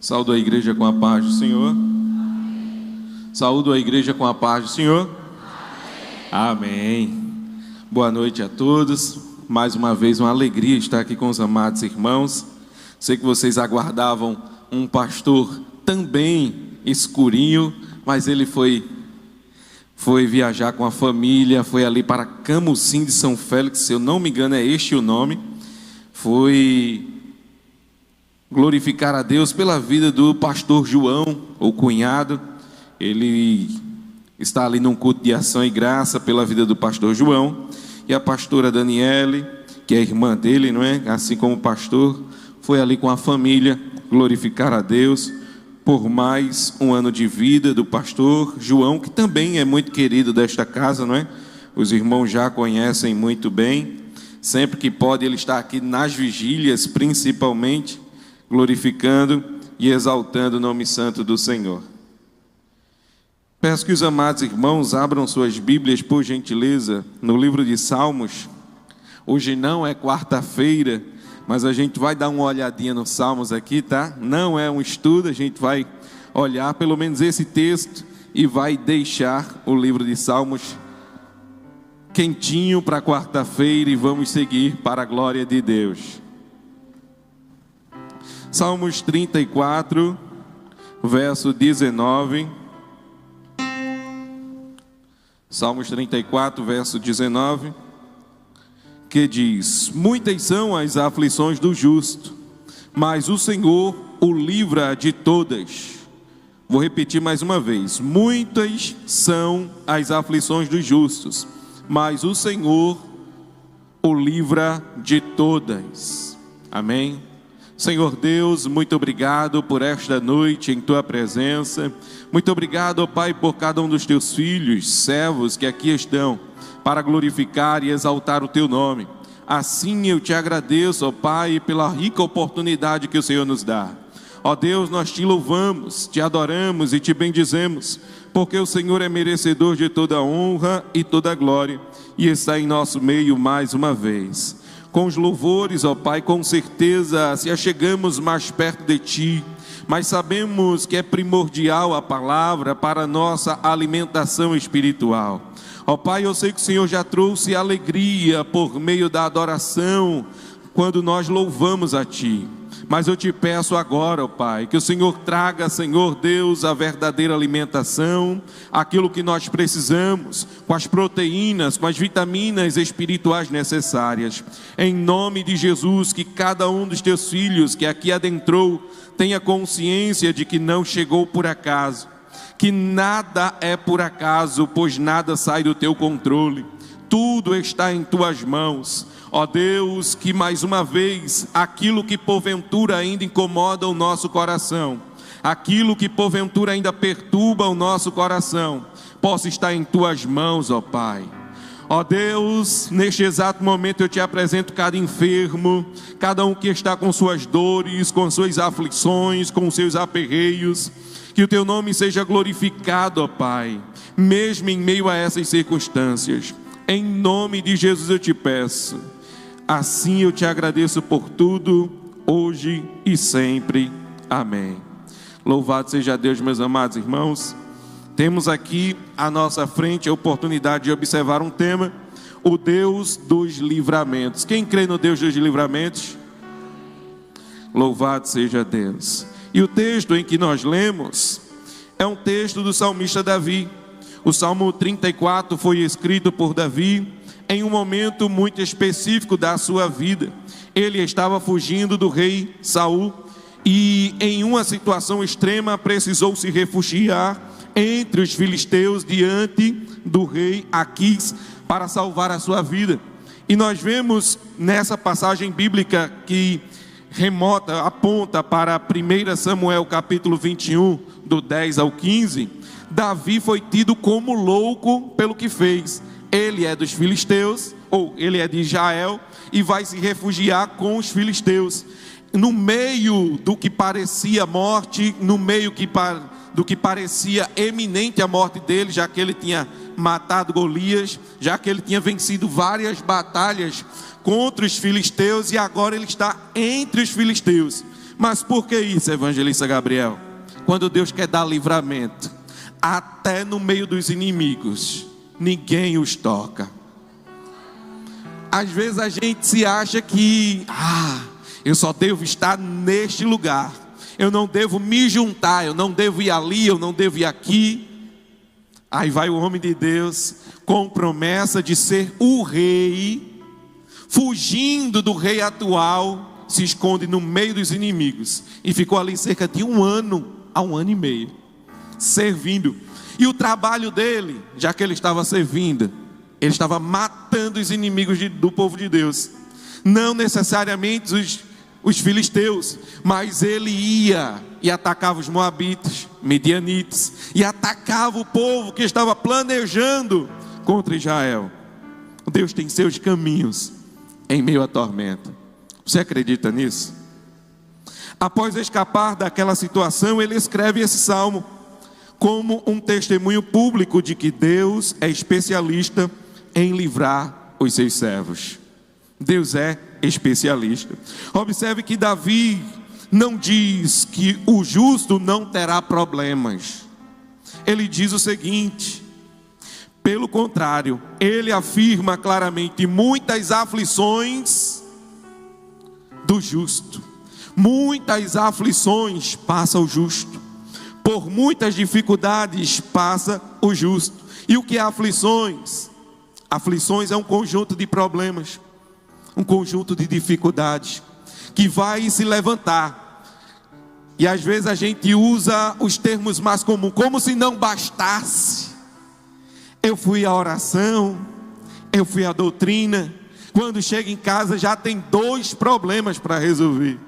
Saúdo a igreja com a paz do Senhor. Saúdo a igreja com a paz do Senhor. Amém. Boa noite a todos. Mais uma vez, uma alegria estar aqui com os amados irmãos. Sei que vocês aguardavam um pastor também escurinho, mas ele foi viajar com a família, foi ali para Camusim de São Félix, se eu não me engano é este o nome. Foi glorificar a Deus pela vida do pastor João, o cunhado. Ele está ali num culto de ação e graça pela vida do pastor João. E a pastora Daniele, que é irmã dele, não é? Assim como o pastor, foi ali com a família glorificar a Deus por mais um ano de vida do pastor João, que também é muito querido desta casa, não é? Os irmãos já conhecem muito bem. Sempre que pode, ele está aqui nas vigílias, principalmente, glorificando e exaltando o nome santo do Senhor. Peço que os amados irmãos abram suas Bíblias, por gentileza, no livro de Salmos. Hoje não é quarta-feira, mas a gente vai dar uma olhadinha nos Salmos aqui, tá? Não é um estudo, a gente vai olhar pelo menos esse texto e vai deixar o livro de Salmos quentinho para quarta-feira e vamos seguir para a glória de Deus. Salmos 34, verso 19. Salmos 34, verso 19, que diz: muitas são as aflições do justo, mas o Senhor o livra de todas. Vou repetir mais uma vez: muitas são as aflições dos justos, mas o Senhor o livra de todas. Amém? Senhor Deus, muito obrigado por esta noite em Tua presença. Muito obrigado, ó Pai, por cada um dos Teus filhos, servos que aqui estão, para glorificar e exaltar o Teu nome. Assim eu Te agradeço, ó Pai, pela rica oportunidade que o Senhor nos dá. Ó Deus, nós Te louvamos, Te adoramos e Te bendizemos, porque o Senhor é merecedor de toda honra e toda glória, e está em nosso meio mais uma vez. Com os louvores, ó Pai, com certeza se achegamos mais perto de Ti, mas sabemos que é primordial a palavra para a nossa alimentação espiritual. Ó Pai, eu sei que o Senhor já trouxe alegria por meio da adoração, quando nós louvamos a Ti. Mas eu Te peço agora, ó Pai, que o Senhor traga, Senhor Deus, a verdadeira alimentação, aquilo que nós precisamos, com as proteínas, com as vitaminas espirituais necessárias. Em nome de Jesus, que cada um dos Teus filhos que aqui adentrou, tenha consciência de que não chegou por acaso, que nada é por acaso, pois nada sai do Teu controle. Tudo está em Tuas mãos. Ó Deus, que mais uma vez, aquilo que porventura ainda incomoda o nosso coração, aquilo que porventura ainda perturba o nosso coração, possa estar em Tuas mãos, ó Pai. Ó Deus, neste exato momento eu Te apresento cada enfermo, cada um que está com suas dores, com suas aflições, com seus aperreios. Que o Teu nome seja glorificado, ó Pai, mesmo em meio a essas circunstâncias. Em nome de Jesus eu Te peço. Assim eu Te agradeço por tudo, hoje e sempre. Amém. Louvado seja Deus, meus amados irmãos. Temos aqui à nossa frente a oportunidade de observar um tema: o Deus dos livramentos. Quem crê no Deus dos livramentos? Louvado seja Deus. E o texto em que nós lemos é um texto do salmista Davi. O Salmo 34 foi escrito por Davi em um momento muito específico da sua vida. Ele estava fugindo do rei Saul e em uma situação extrema precisou se refugiar entre os filisteus diante do rei Aquis para salvar a sua vida. E nós vemos nessa passagem bíblica que aponta para 1 Samuel capítulo 21, do 10 ao 15, Davi foi tido como louco pelo que fez. Ele é dos filisteus, ou ele é de Israel, e vai se refugiar com os filisteus. No meio do que parecia morte, no meio do que parecia eminente a morte dele, já que ele tinha matado Golias, já que ele tinha vencido várias batalhas contra os filisteus, e agora ele está entre os filisteus. Mas por que isso, evangelista Gabriel? Quando Deus quer dar livramento, até no meio dos inimigos, ninguém os toca. Às vezes a gente se acha que eu só devo estar neste lugar, eu não devo me juntar, eu não devo ir ali, eu não devo ir aqui. Aí vai o homem de Deus com promessa de ser o rei, fugindo do rei atual, se esconde no meio dos inimigos e ficou ali cerca de 1 ano a 1 ano e meio servindo. E o trabalho dele, já que ele estava servindo, ele estava matando os inimigos do povo de Deus, não necessariamente os filisteus, mas ele ia e atacava os moabitas, medianitas, e atacava o povo que estava planejando contra Israel. Deus tem seus caminhos em meio à tormenta. Você acredita nisso? Após escapar daquela situação, ele escreve esse salmo como um testemunho público de que Deus é especialista em livrar os seus servos. Deus é especialista. Observe que Davi não diz que o justo não terá problemas. Ele diz o seguinte: pelo contrário, ele afirma claramente: muitas aflições do justo, muitas aflições passa o justo, por muitas dificuldades passa o justo. E o que é aflições? Aflições é um conjunto de problemas, um conjunto de dificuldades que vai se levantar. E às vezes a gente usa os termos mais comuns, como se não bastasse. Eu fui à oração, eu fui à doutrina, quando chega em casa já tem 2 problemas para resolver.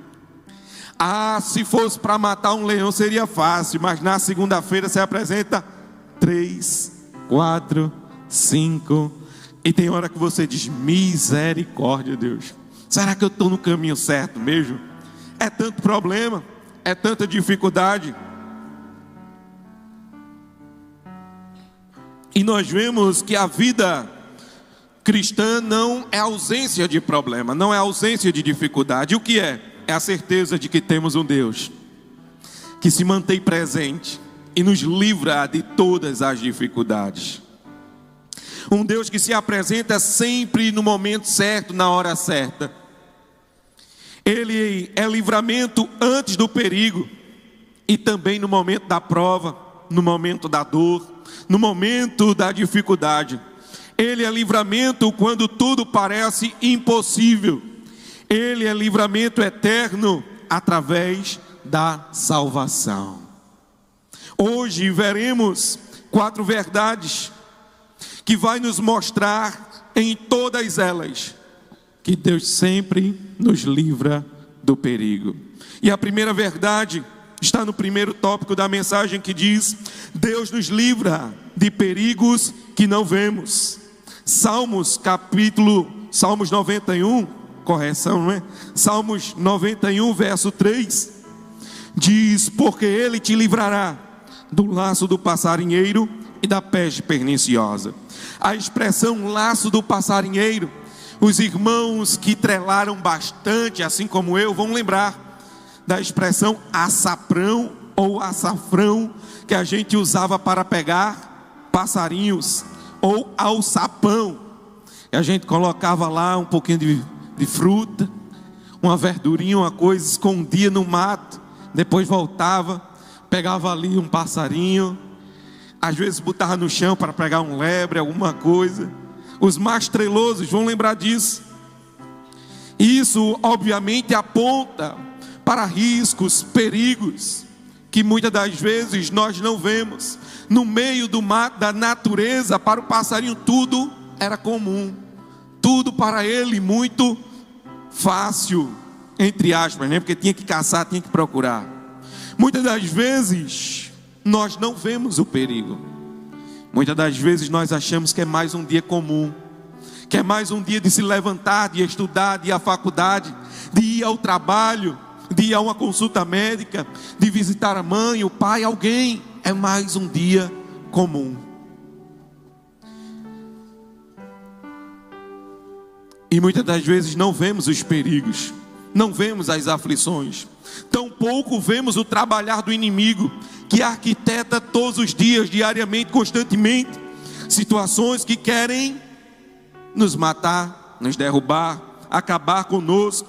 Se fosse para matar um leão seria fácil, mas na segunda-feira você apresenta 3, 4, 5, e tem hora que você diz: misericórdia, Deus, será que eu estou no caminho certo mesmo? É tanto problema, é tanta dificuldade. E nós vemos que a vida cristã não é ausência de problema, não é ausência de dificuldade. O que é? É a certeza de que temos um Deus que se mantém presente e nos livra de todas as dificuldades. Um Deus que se apresenta sempre no momento certo, na hora certa. Ele é livramento antes do perigo e também no momento da prova, no momento da dor, no momento da dificuldade. Ele é livramento quando tudo parece impossível. Ele é livramento eterno através da salvação. Hoje veremos 4 verdades que vai nos mostrar em todas elas que Deus sempre nos livra do perigo. E a primeira verdade está no primeiro tópico da mensagem, que diz: Deus nos livra de perigos que não vemos. Salmos 91, correção, não é? Salmos 91, verso 3, diz: porque Ele te livrará do laço do passarinheiro e da peste perniciosa. A expressão laço do passarinheiro, os irmãos que trelaram bastante, assim como eu, vão lembrar da expressão açaprão ou açafrão, que a gente usava para pegar passarinhos, ou alçapão, e a gente colocava lá um pouquinho de fruta, uma verdurinha, uma coisa, escondia no mato, depois voltava, pegava ali um passarinho, às vezes botava no chão para pegar um lebre, alguma coisa. Os mais trelosos vão lembrar disso. Isso obviamente aponta para riscos, perigos, que muitas das vezes nós não vemos. No meio do mato, da natureza, para o passarinho tudo era comum, tudo para ele muito fácil, entre aspas, né? Porque tinha que caçar, tinha que procurar. Muitas das vezes nós não vemos o perigo. Muitas das vezes nós achamos que é mais um dia comum, que é mais um dia de se levantar, de estudar, de ir à faculdade, de ir ao trabalho, de ir a uma consulta médica, de visitar a mãe, o pai, alguém. É mais um dia comum. E muitas das vezes não vemos os perigos, não vemos as aflições. Tampouco vemos o trabalhar do inimigo, que arquiteta todos os dias, diariamente, constantemente, situações que querem nos matar, nos derrubar, acabar conosco.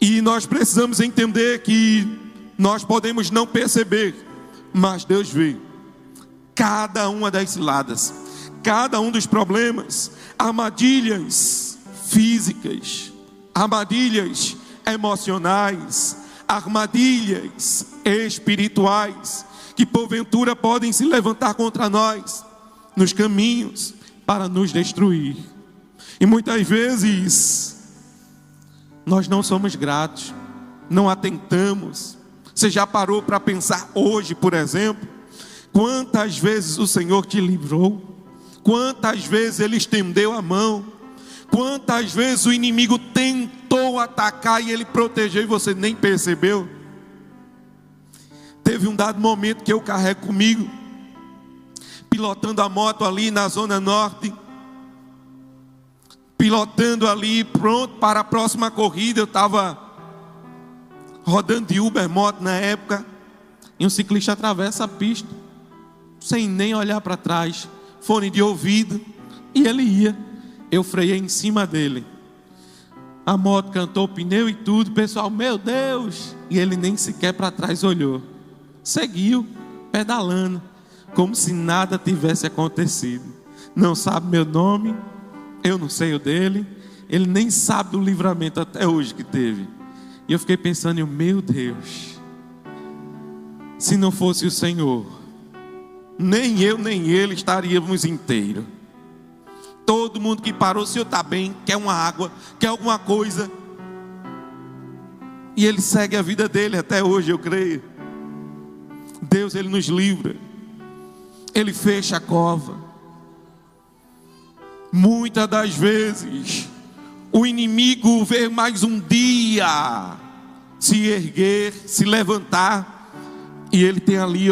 E nós precisamos entender que nós podemos não perceber, mas Deus vê cada uma das ciladas, cada um dos problemas, armadilhas físicas, armadilhas emocionais, armadilhas espirituais, que porventura podem se levantar contra nós nos caminhos para nos destruir. E muitas vezes nós não somos gratos, não atentamos. Você já parou para pensar hoje, por exemplo, quantas vezes o Senhor te livrou? Quantas vezes Ele estendeu a mão? Quantas vezes o inimigo tentou atacar e Ele protegeu e você nem percebeu? Teve um dado momento que eu carrego comigo, pilotando a moto ali na Zona Norte, pilotando ali, pronto para a próxima corrida. Eu estava rodando de Uber moto na época, e um ciclista atravessa a pista, sem nem olhar para trás, fone de ouvido, e ele ia. Eu freiei em cima dele, a moto cantou o pneu e tudo, pessoal, meu Deus, e ele nem sequer para trás olhou, seguiu pedalando, como se nada tivesse acontecido. Não sabe meu nome, eu não sei o dele, ele nem sabe do livramento até hoje que teve. E eu fiquei pensando, meu Deus, se não fosse o Senhor, nem eu nem ele estaríamos inteiros. Todo mundo que parou, o senhor está bem, quer uma água, quer alguma coisa, e ele segue a vida dele até hoje, eu creio. Deus, Ele nos livra, Ele fecha a cova. Muitas das vezes o inimigo vê mais um dia se erguer, se levantar, e ele tem ali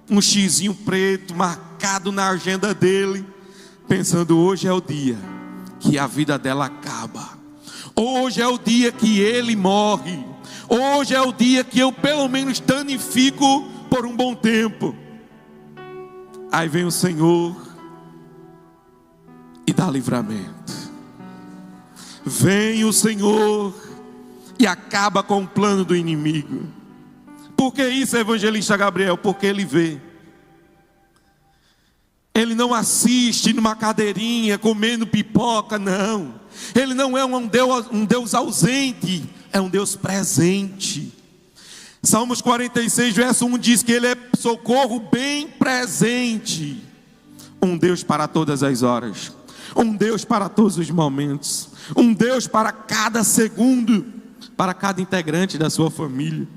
um xizinho preto marcado na agenda dele, pensando, hoje é o dia que a vida dela acaba, hoje é o dia que ele morre, hoje é o dia que eu pelo menos danifico por um bom tempo. Aí vem o Senhor e dá livramento. Vem o Senhor e acaba com o plano do inimigo. Por que isso, evangelista Gabriel? Porque ele vê. Ele não assiste numa cadeirinha comendo pipoca, não. Ele não é um Deus ausente, é um Deus presente. Salmos 46, verso 1 diz que Ele é socorro bem presente. Um Deus para todas as horas, um Deus para todos os momentos, um Deus para cada segundo, para cada integrante da sua família.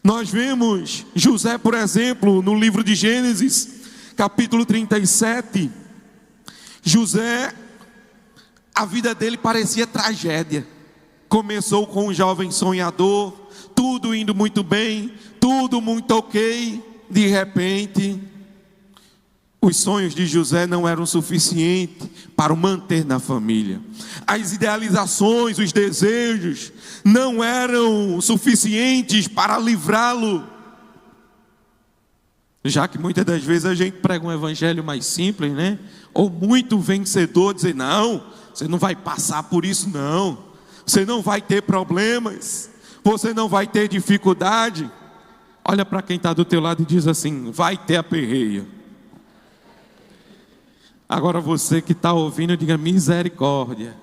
Nós vemos José, por exemplo, no livro de Gênesis, capítulo 37, José, a vida dele parecia tragédia. Começou com um jovem sonhador, tudo indo muito bem, tudo muito ok. De repente, os sonhos de José não eram suficientes para o manter na família. As idealizações, os desejos não eram suficientes para livrá-lo. Já que muitas das vezes a gente prega um evangelho mais simples, né? Ou muito vencedor, dizer, não, você não vai passar por isso não. Você não vai ter problemas. Você não vai ter dificuldade. Olha para quem está do teu lado e diz assim, vai ter aperreio. Agora você que está ouvindo, diga misericórdia.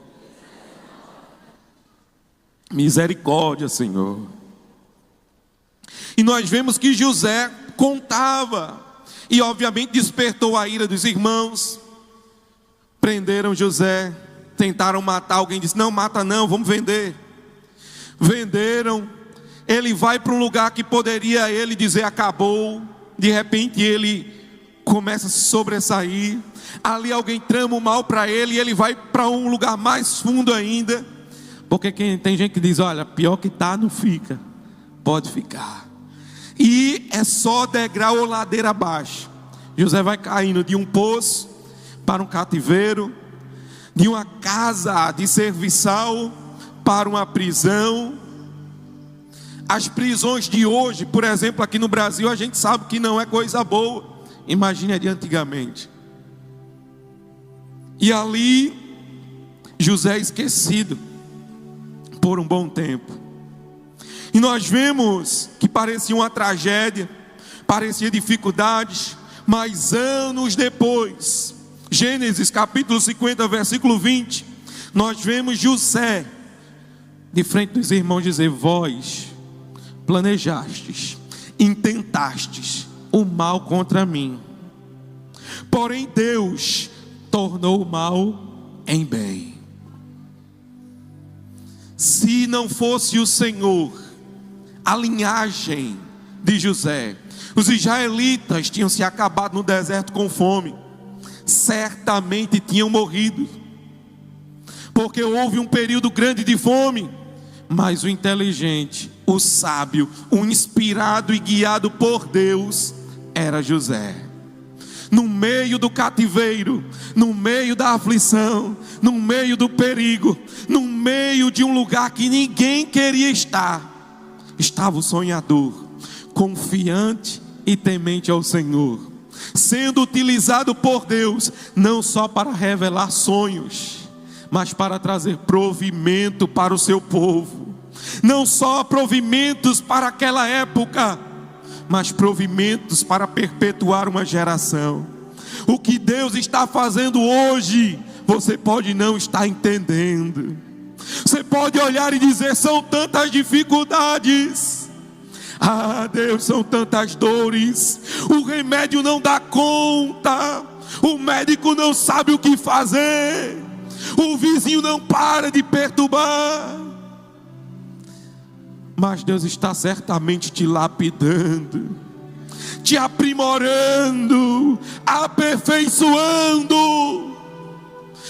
Misericórdia, Senhor. E nós vemos que José contava, e obviamente despertou a ira dos irmãos. Prenderam José, tentaram matar, alguém disse, não mata não, vamos vender. Venderam, ele vai para um lugar que poderia ele dizer acabou, de repente ele começa a se sobressair, ali alguém trama o mal para ele, e ele vai para um lugar mais fundo ainda, porque tem gente que diz, olha, pior que está não fica, pode ficar. E é só degrau ou ladeira abaixo. José vai caindo de um poço para um cativeiro, de uma casa de serviçal para uma prisão. As prisões de hoje, por exemplo, aqui no Brasil, a gente sabe que não é coisa boa. Imagine a de antigamente. E ali, José é esquecido por um bom tempo. E nós vemos que parecia uma tragédia, parecia dificuldades, mas anos depois, Gênesis capítulo 50, versículo 20, nós vemos José de frente dos irmãos dizer: vós planejastes, intentastes o mal contra mim, porém Deus tornou o mal em bem. Se não fosse o Senhor, a linhagem de José, os israelitas tinham se acabado no deserto com fome, certamente tinham morrido, porque houve um período grande de fome. Mas o inteligente, o sábio, o inspirado e guiado por Deus era José. No meio do cativeiro, no meio da aflição, no meio do perigo, no meio de um lugar que ninguém queria estar, estava o sonhador, confiante e temente ao Senhor, sendo utilizado por Deus não só para revelar sonhos, mas para trazer provimento para o seu povo. Não só provimentos para aquela época, mas provimentos para perpetuar uma geração. O que Deus está fazendo hoje, você pode não estar entendendo. Você pode olhar e dizer: são tantas dificuldades. Ah, Deus, são tantas dores. O remédio não dá conta. O médico não sabe o que fazer. O vizinho não para de perturbar. Mas Deus está certamente te lapidando, te aprimorando, aperfeiçoando.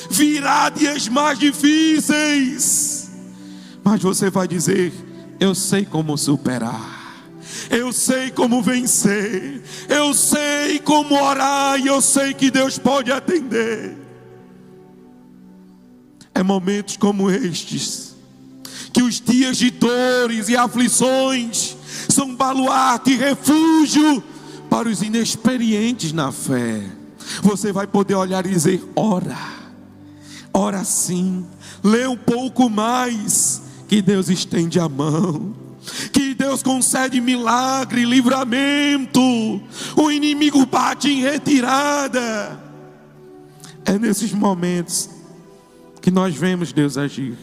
Virá dias mais difíceis, mas você vai dizer: eu sei como superar, eu sei como vencer, eu sei como orar, e eu sei que Deus pode atender. É momentos como estes que os dias de dores e aflições são baluarte e refúgio para os inexperientes na fé. Você vai poder olhar e dizer: ora, ora sim, lê um pouco mais, que Deus estende a mão, que Deus concede milagre, livramento, o inimigo bate em retirada. É nesses momentos que nós vemos Deus agir.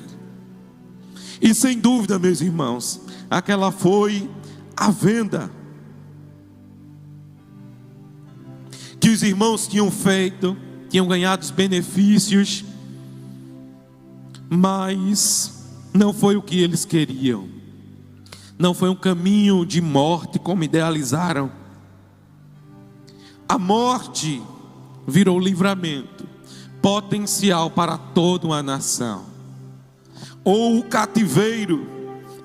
E sem dúvida, meus irmãos, aquela foi a venda que os irmãos tinham feito, tinham ganhado os benefícios, mas não foi o que eles queriam. Não foi um caminho de morte como idealizaram. A morte virou livramento potencial para toda uma nação. Ou o cativeiro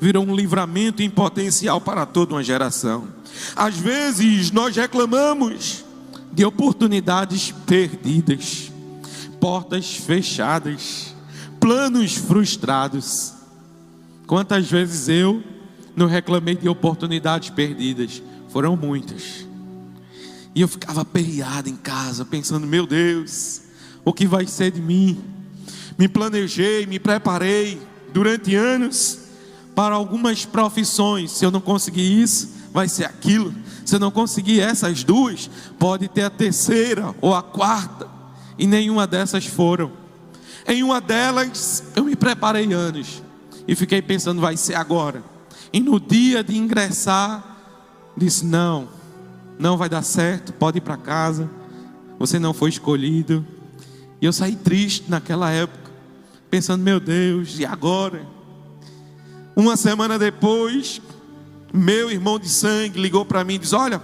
virou um livramento em potencial para toda uma geração. Às vezes nós reclamamos de oportunidades perdidas, portas fechadas, planos frustrados. Quantas vezes eu não reclamei de oportunidades perdidas? Foram muitas. E eu ficava aperreado em casa, pensando: meu Deus, o que vai ser de mim? Me planejei, me preparei durante anos para algumas profissões. Se eu não conseguir isso, vai ser aquilo. Se eu não conseguir essas duas, pode ter a terceira ou a quarta. E nenhuma dessas foram. Em uma delas, eu me preparei anos e fiquei pensando: vai ser agora. E no dia de ingressar, disse: não vai dar certo, pode ir para casa, você não foi escolhido. E eu saí triste naquela época, pensando: meu Deus, e agora? Uma semana depois, meu irmão de sangue ligou para mim e disse: olha,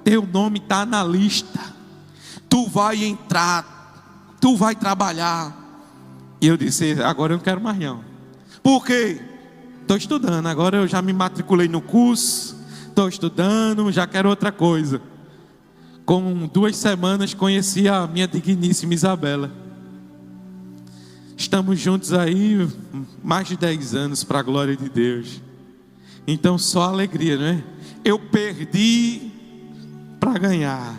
teu nome está na lista, tu vai entrar, tu vai trabalhar. E eu disse: agora eu não quero mais não. Por quê? Estou estudando, agora eu já me matriculei no curso, estou estudando, já quero outra coisa. Com 2 semanas conheci a minha digníssima Isabela. Estamos juntos aí mais de 10 anos, para a glória de Deus. Então só alegria, não é? Eu perdi para ganhar.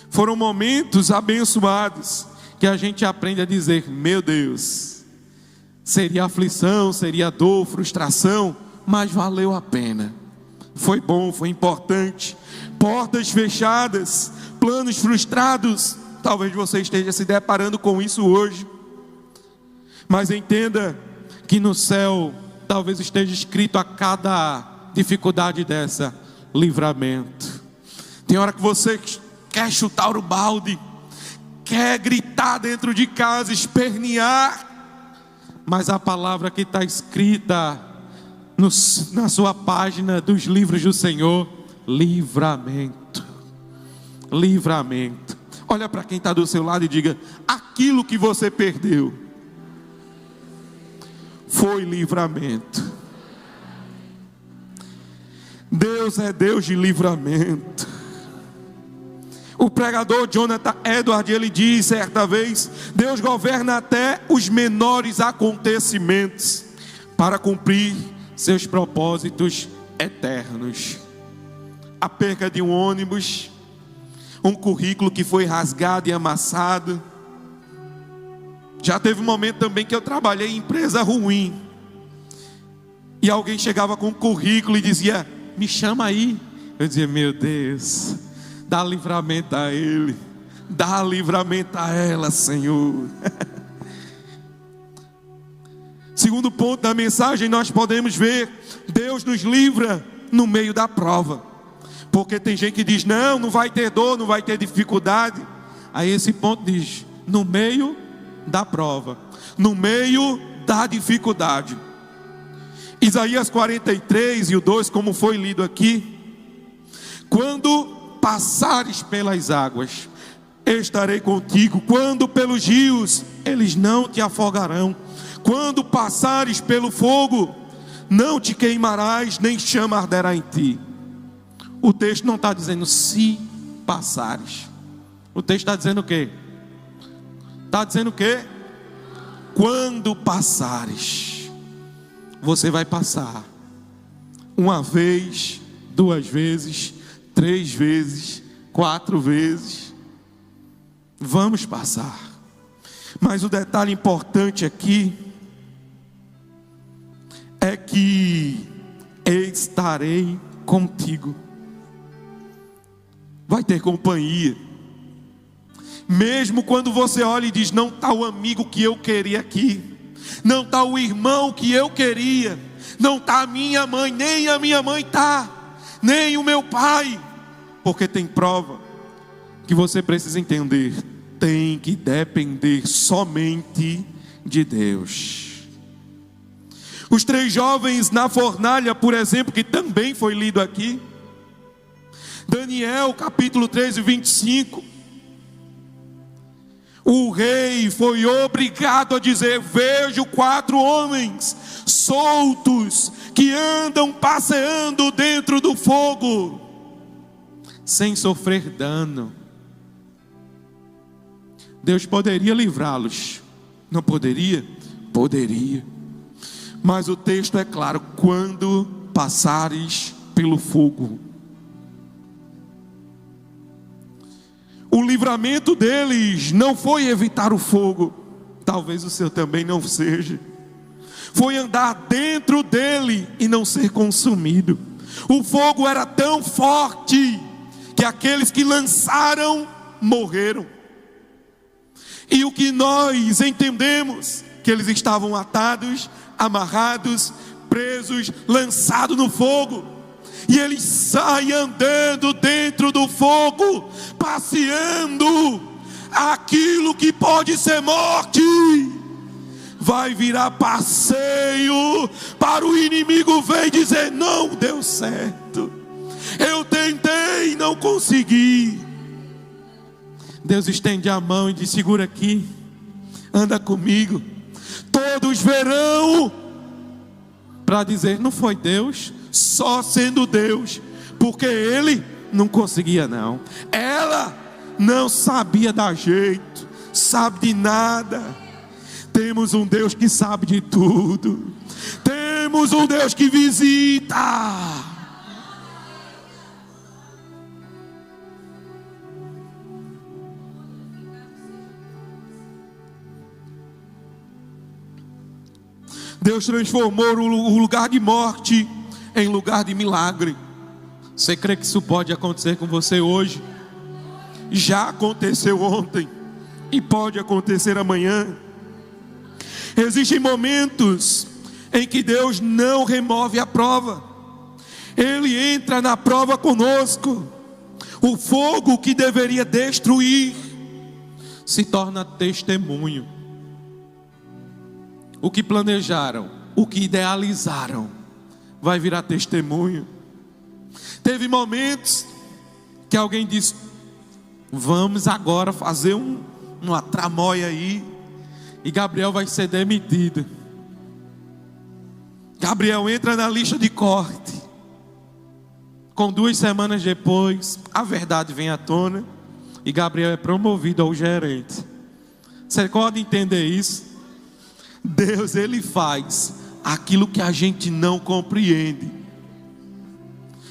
Foram momentos abençoados que a gente aprende a dizer: meu Deus, seria aflição, seria dor, frustração, mas valeu a pena. Foi bom, foi importante. Portas fechadas, planos frustrados. Talvez você esteja se deparando com isso hoje. Mas entenda que no céu talvez esteja escrito a cada dificuldade dessa: livramento. Tem hora que você quer chutar o balde, quer gritar dentro de casa, espernear, mas a palavra que está escrita na sua página dos livros do Senhor: livramento. Livramento. Olha para quem está do seu lado e diga: aquilo que você perdeu foi livramento. Deus é Deus de livramento. O pregador Jonathan Edwards, ele diz certa vez: Deus governa até os menores acontecimentos para cumprir seus propósitos eternos. A perca de um ônibus, um currículo que foi rasgado e amassado. Já teve um momento também que eu trabalhei em empresa ruim, e alguém chegava com um currículo e dizia: me chama aí. Eu dizia: meu Deus, dá livramento a ele, dá livramento a ela, Senhor. Segundo ponto da mensagem, nós podemos ver: Deus nos livra no meio da prova. Porque tem gente que diz: não vai ter dor, não vai ter dificuldade. Aí esse ponto diz: no meio da prova, no meio da dificuldade. Isaías 43 e o 2, como foi lido aqui: quando passares pelas águas, estarei contigo. Quando pelos rios, eles não te afogarão. Quando passares pelo fogo, não te queimarás, nem chama arderá em ti. O texto não está dizendo se passares. O texto está dizendo o quê? Está dizendo o quê? Quando passares. Você vai passar. Uma vez, 2 vezes, 3 vezes, 4 vezes. Vamos passar. Mas o detalhe importante aqui é que estarei contigo. Vai ter companhia. Mesmo quando você olha e diz: não está o amigo que eu queria aqui, não está o irmão que eu queria, não está a minha mãe, nem a minha mãe está, nem o meu pai. Porque tem prova que você precisa entender: tem que depender somente de Deus. Os 3 jovens na fornalha, por exemplo, que também foi lido aqui, Daniel capítulo 13, 25. O rei foi obrigado a dizer: vejo 4 homens soltos que andam passeando dentro do fogo, sem sofrer dano. Deus poderia livrá-los, não poderia? Poderia. Mas o texto é claro: quando passares pelo fogo. O livramento deles não foi evitar o fogo, talvez o seu também não seja. Foi andar dentro dele e não ser consumido. O fogo era tão forte que aqueles que lançaram morreram. E o que nós entendemos? Que eles estavam atados, amarrados, presos, lançados no fogo. E eles saem andando dentro do fogo, passeando. Aquilo que pode ser morte vai virar passeio para o inimigo ver dizer: não deu certo, eu tentei e não consegui. Deus estende a mão e diz: segura aqui, anda comigo. Todos verão para dizer: não foi Deus, só sendo Deus, porque ele não conseguia não, ela não sabia dar jeito, sabe de nada. Temos um Deus que sabe de tudo. Temos um Deus que visita. Deus transformou o lugar de morte em lugar de milagre. Você crê que isso pode acontecer com você hoje? Já aconteceu ontem e pode acontecer amanhã. Existem momentos em que Deus não remove a prova. Ele entra na prova conosco. O fogo que deveria destruir se torna testemunho. O que planejaram, o que idealizaram, vai virar testemunho. Teve momentos que alguém disse: vamos agora fazer uma tramóia aí, e Gabriel vai ser demitido. Gabriel entra na lista de corte. Com 2 semanas depois, a verdade vem à tona e Gabriel é promovido ao gerente. Você pode entender isso? Deus, Ele faz aquilo que a gente não compreende.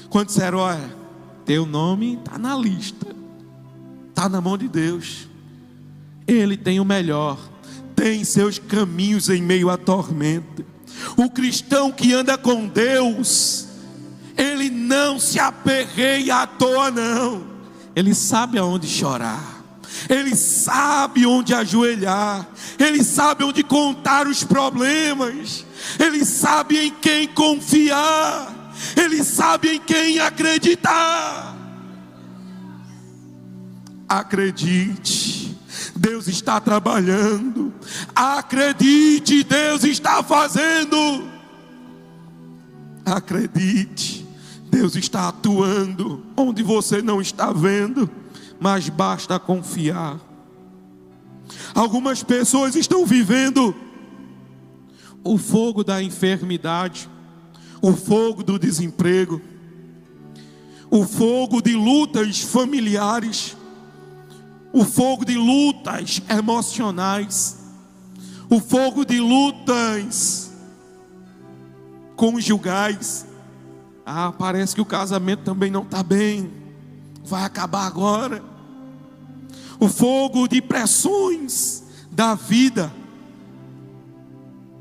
Quando disseram: olha, teu nome está na lista, está na mão de Deus. Ele tem o melhor, tem seus caminhos em meio à tormenta. O cristão que anda com Deus, ele não se aperreia à toa não. Ele sabe aonde chorar, ele sabe onde ajoelhar, ele sabe onde contar os problemas, ele sabe em quem confiar, ele sabe em quem acreditar. Acredite, Deus está trabalhando. Acredite, Deus está fazendo. Acredite, Deus está atuando onde você não está vendo, mas basta confiar. Algumas pessoas estão vivendo o fogo da enfermidade, o fogo do desemprego, o fogo de lutas familiares, o fogo de lutas emocionais, o fogo de lutas conjugais. Parece que o casamento também não está bem, vai acabar agora. O fogo de pressões da vida.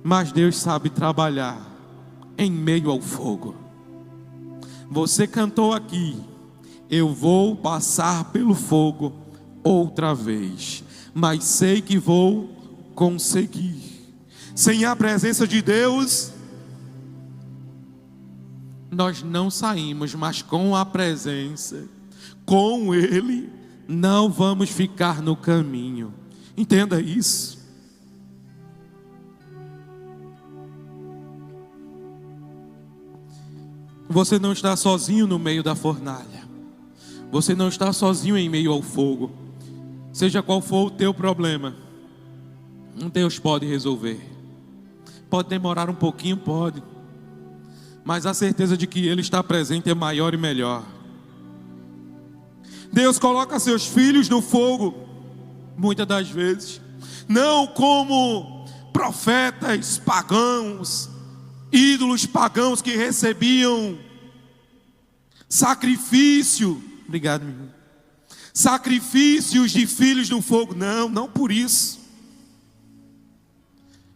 Mas Deus sabe trabalhar em meio ao fogo. Você cantou aqui: eu vou passar pelo fogo outra vez, mas sei que vou conseguir. Sem a presença de Deus, nós não saímos, mas com a presença, com Ele, não vamos ficar no caminho. Entenda isso. Você não está sozinho no meio da fornalha. Você não está sozinho em meio ao fogo. Seja qual for o teu problema, Deus pode resolver. Pode demorar um pouquinho, pode, mas a certeza de que Ele está presente é maior e melhor. Deus coloca seus filhos no fogo, muitas das vezes, não como profetas pagãos, ídolos pagãos que recebiam sacrifício. Obrigado, meu irmão. Sacrifícios de filhos no fogo. Não, não por isso.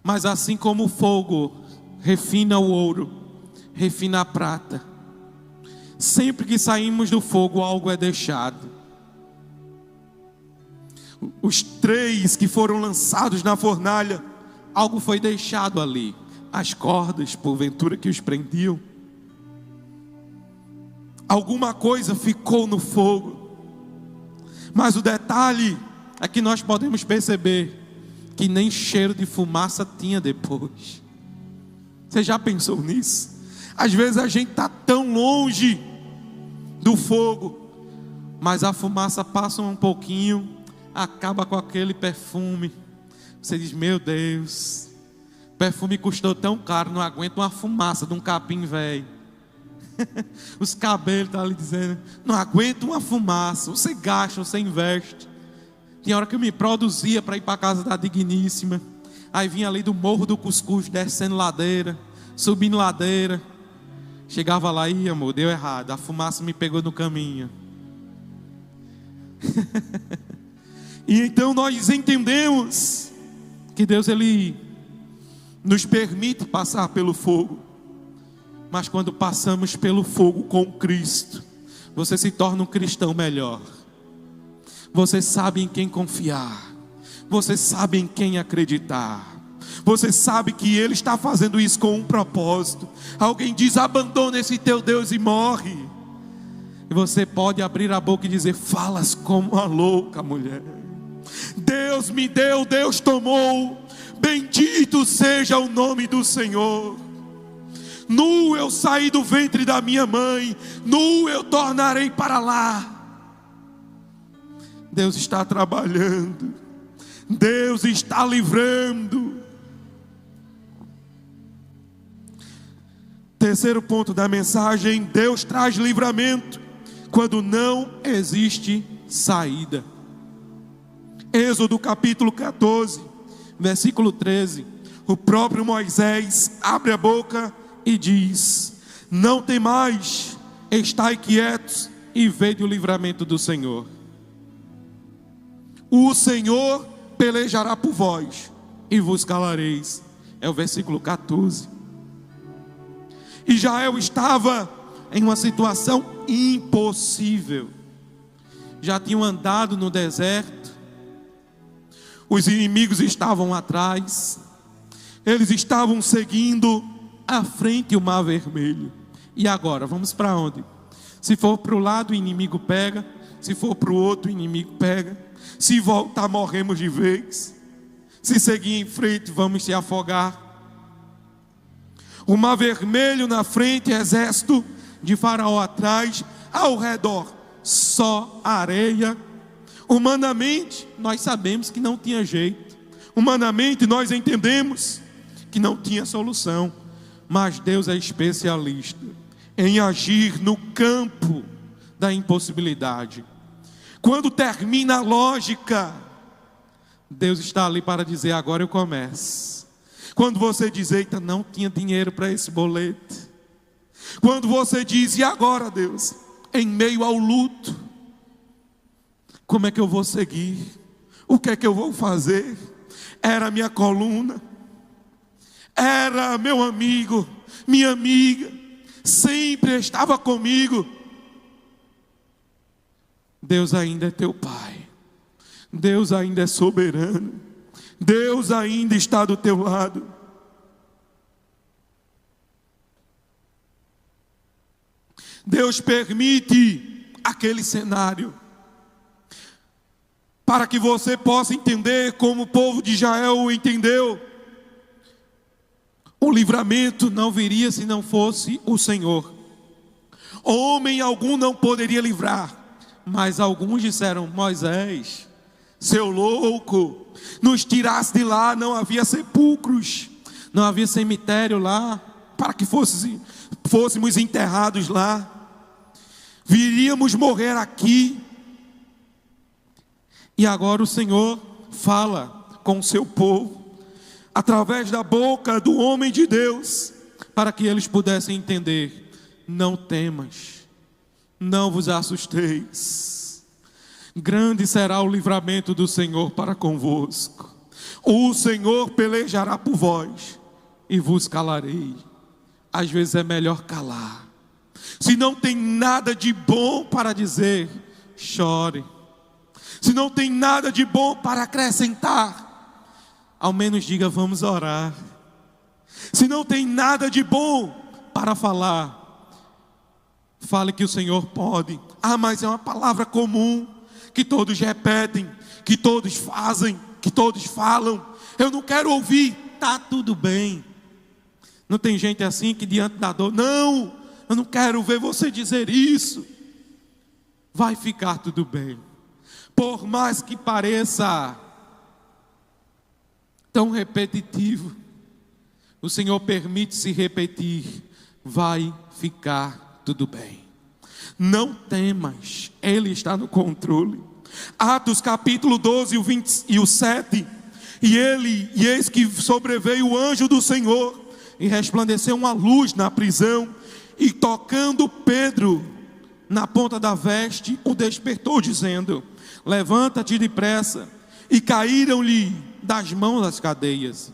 Mas assim como o fogo refina o ouro, refina a prata, sempre que saímos do fogo, algo é deixado. Os 3 que foram lançados na fornalha, algo foi deixado ali. As cordas, porventura, que os prendiam. Alguma coisa ficou no fogo. Mas o detalhe é que nós podemos perceber que nem cheiro de fumaça tinha depois. Você já pensou nisso? Às vezes a gente está tão longe do fogo, mas a fumaça passa um pouquinho, acaba com aquele perfume. Você diz: meu Deus, perfume custou tão caro, não aguento uma fumaça de um capim velho. Os cabelos estão ali dizendo: não aguento uma fumaça. Você gasta, você investe. Tinha hora que eu me produzia para ir para a casa da digníssima. Aí vinha ali do Morro do Cuscuz, descendo ladeira, subindo ladeira. Chegava lá, e amor, deu errado, a fumaça me pegou no caminho. E então nós entendemos que Deus, Ele nos permite passar pelo fogo. Mas quando passamos pelo fogo com Cristo, você se torna um cristão melhor. Você sabe em quem confiar. Você sabe em quem acreditar. Você sabe que Ele está fazendo isso com um propósito. Alguém diz: abandona esse teu Deus e morre. E você pode abrir a boca e dizer: falas como uma louca, mulher. Deus me deu, Deus tomou. Bendito seja o nome do Senhor. Nu eu saí do ventre da minha mãe, nu eu tornarei para lá. Deus está trabalhando. Deus está livrando. Terceiro ponto da mensagem: Deus traz livramento quando não existe saída. Êxodo capítulo 14, versículo 13. O próprio Moisés abre a boca e diz: não temais, estai quietos e vede o livramento do Senhor. O Senhor pelejará por vós e vos calareis. É o versículo 14. Israel estava em uma situação impossível. Já tinham andado no deserto. Os inimigos estavam atrás. Eles estavam seguindo à frente o Mar Vermelho. E agora, vamos para onde? Se for para o lado, o inimigo pega. Se for para o outro, o inimigo pega. Se voltar, morremos de vez. Se seguir em frente, vamos se afogar. O Mar Vermelho na frente, exército de Faraó atrás, ao redor só areia. Humanamente, nós sabemos que não tinha jeito. Humanamente, nós entendemos que não tinha solução. Mas Deus é especialista em agir no campo da impossibilidade. Quando termina a lógica, Deus está ali para dizer: agora eu começo. Quando você diz: eita, não tinha dinheiro para esse boleto. Quando você diz: e agora, Deus, em meio ao luto, como é que eu vou seguir? O que é que eu vou fazer? Era minha coluna, era meu amigo, minha amiga, sempre estava comigo. Deus ainda é teu Pai. Deus ainda é soberano. Deus ainda está do teu lado. Deus permite aquele cenário para que você possa entender como o povo de Israel o entendeu. O livramento não viria se não fosse o Senhor. Homem algum não poderia livrar. Mas alguns disseram: Moisés, seu louco, nos tirasse de lá. Não havia sepulcros, não havia cemitério lá, para que fôssemos enterrados lá. Viríamos morrer aqui. E agora o Senhor fala com o seu povo, através da boca do homem de Deus, para que eles pudessem entender: não temas, não vos assusteis, grande será o livramento do Senhor para convosco. O Senhor pelejará por vós e vos calarei. Às vezes é melhor calar. Se não tem nada de bom para dizer, chore. Se não tem nada de bom para acrescentar, ao menos diga: vamos orar. Se não tem nada de bom para falar, fale que o Senhor pode. Ah, mas é uma palavra comum, que todos repetem, que todos fazem, que todos falam. Eu não quero ouvir. Tá tudo bem. Não tem gente assim que diante da dor: não, eu não quero ver você dizer isso. Vai ficar tudo bem. Por mais que pareça tão repetitivo, o Senhor permite se repetir: vai ficar tudo bem. Não temas, Ele está no controle. Atos capítulo 12 e o 7. E eis que sobreveio o anjo do Senhor, e resplandeceu uma luz na prisão, e tocando Pedro na ponta da veste, o despertou, dizendo: levanta-te depressa. E caíram-lhe das mãos as cadeias.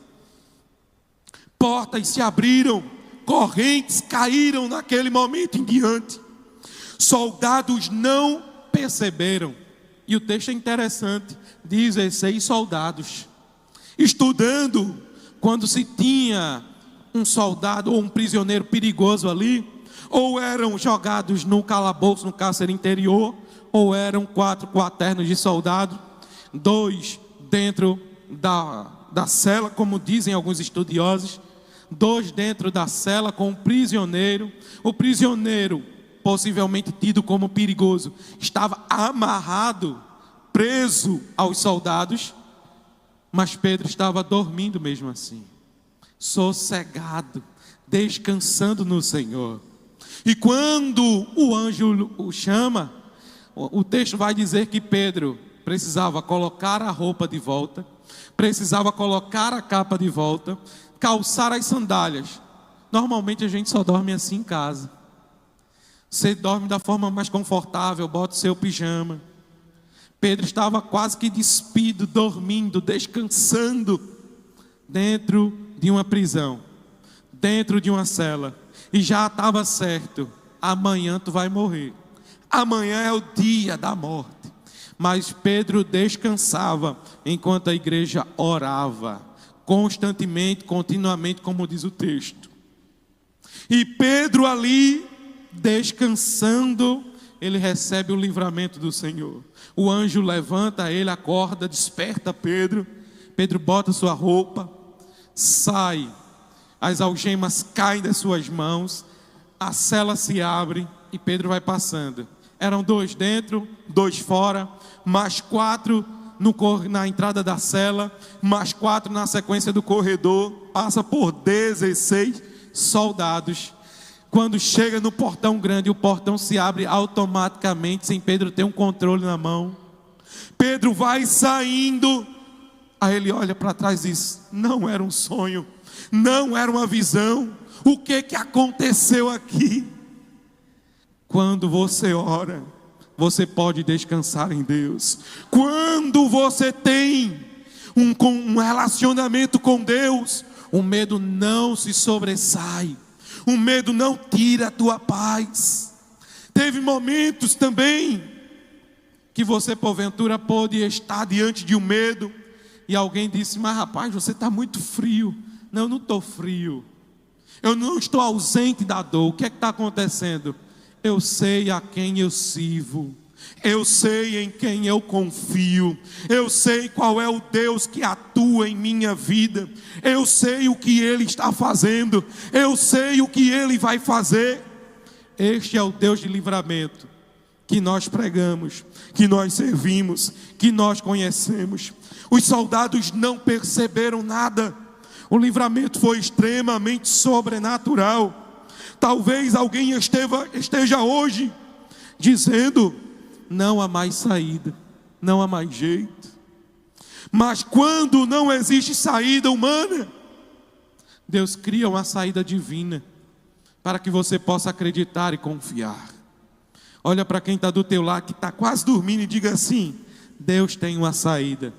Portas se abriram, correntes caíram naquele momento em diante. Soldados não perceberam. E o texto é interessante, 16 soldados. Estudando, quando se tinha um soldado ou um prisioneiro perigoso ali, ou eram jogados no calabouço, no cárcere interior, ou eram 4 quaternos de soldado, 2 dentro da cela, como dizem alguns estudiosos, 2 dentro da cela com o prisioneiro, possivelmente tido como perigoso, estava amarrado, preso aos soldados, mas Pedro estava dormindo mesmo assim, sossegado, descansando no Senhor. E quando o anjo o chama, o texto vai dizer que Pedro precisava colocar a roupa de volta, precisava colocar a capa de volta, calçar as sandálias. Normalmente a gente só dorme assim em casa. Você dorme da forma mais confortável, bota o seu pijama. Pedro estava quase que despido, dormindo, descansando dentro de uma prisão, dentro de uma cela. E já estava certo, amanhã tu vai morrer. Amanhã é o dia da morte. Mas Pedro descansava enquanto a igreja orava, constantemente, continuamente, como diz o texto. E Pedro ali, descansando, ele recebe o livramento do Senhor. O anjo levanta ele, acorda, desperta Pedro. Pedro bota sua roupa, sai, as algemas caem das suas mãos, a cela se abre e Pedro vai passando. Eram 2 dentro, 2 fora, mais 4 na entrada da cela, mais 4 na sequência do corredor, passa por 16 soldados. Quando chega no portão grande, o portão se abre automaticamente, sem Pedro ter um controle na mão. Pedro vai saindo, aí ele olha para trás e diz: não era um sonho, não era uma visão, o que aconteceu aqui? Quando você ora, você pode descansar em Deus. Quando você tem um relacionamento com Deus, o medo não se sobressai, o medo não tira a tua paz. Teve momentos também que você porventura pôde estar diante de um medo e alguém disse: mas rapaz, você está muito frio. Não, eu não estou frio, eu não estou ausente da dor. O que é que está acontecendo? Eu sei a quem eu sirvo, eu sei em quem eu confio, eu sei qual é o Deus que atua em minha vida, eu sei o que Ele está fazendo, eu sei o que Ele vai fazer. Este é o Deus de livramento que nós pregamos, que nós servimos, que nós conhecemos. Os soldados não perceberam nada, o livramento foi extremamente sobrenatural. Talvez alguém esteja hoje dizendo: não há mais saída, não há mais jeito. Mas quando não existe saída humana, Deus cria uma saída divina, para que você possa acreditar e confiar. Olha para quem está do teu lado, que está quase dormindo, e diga assim: Deus tem uma saída.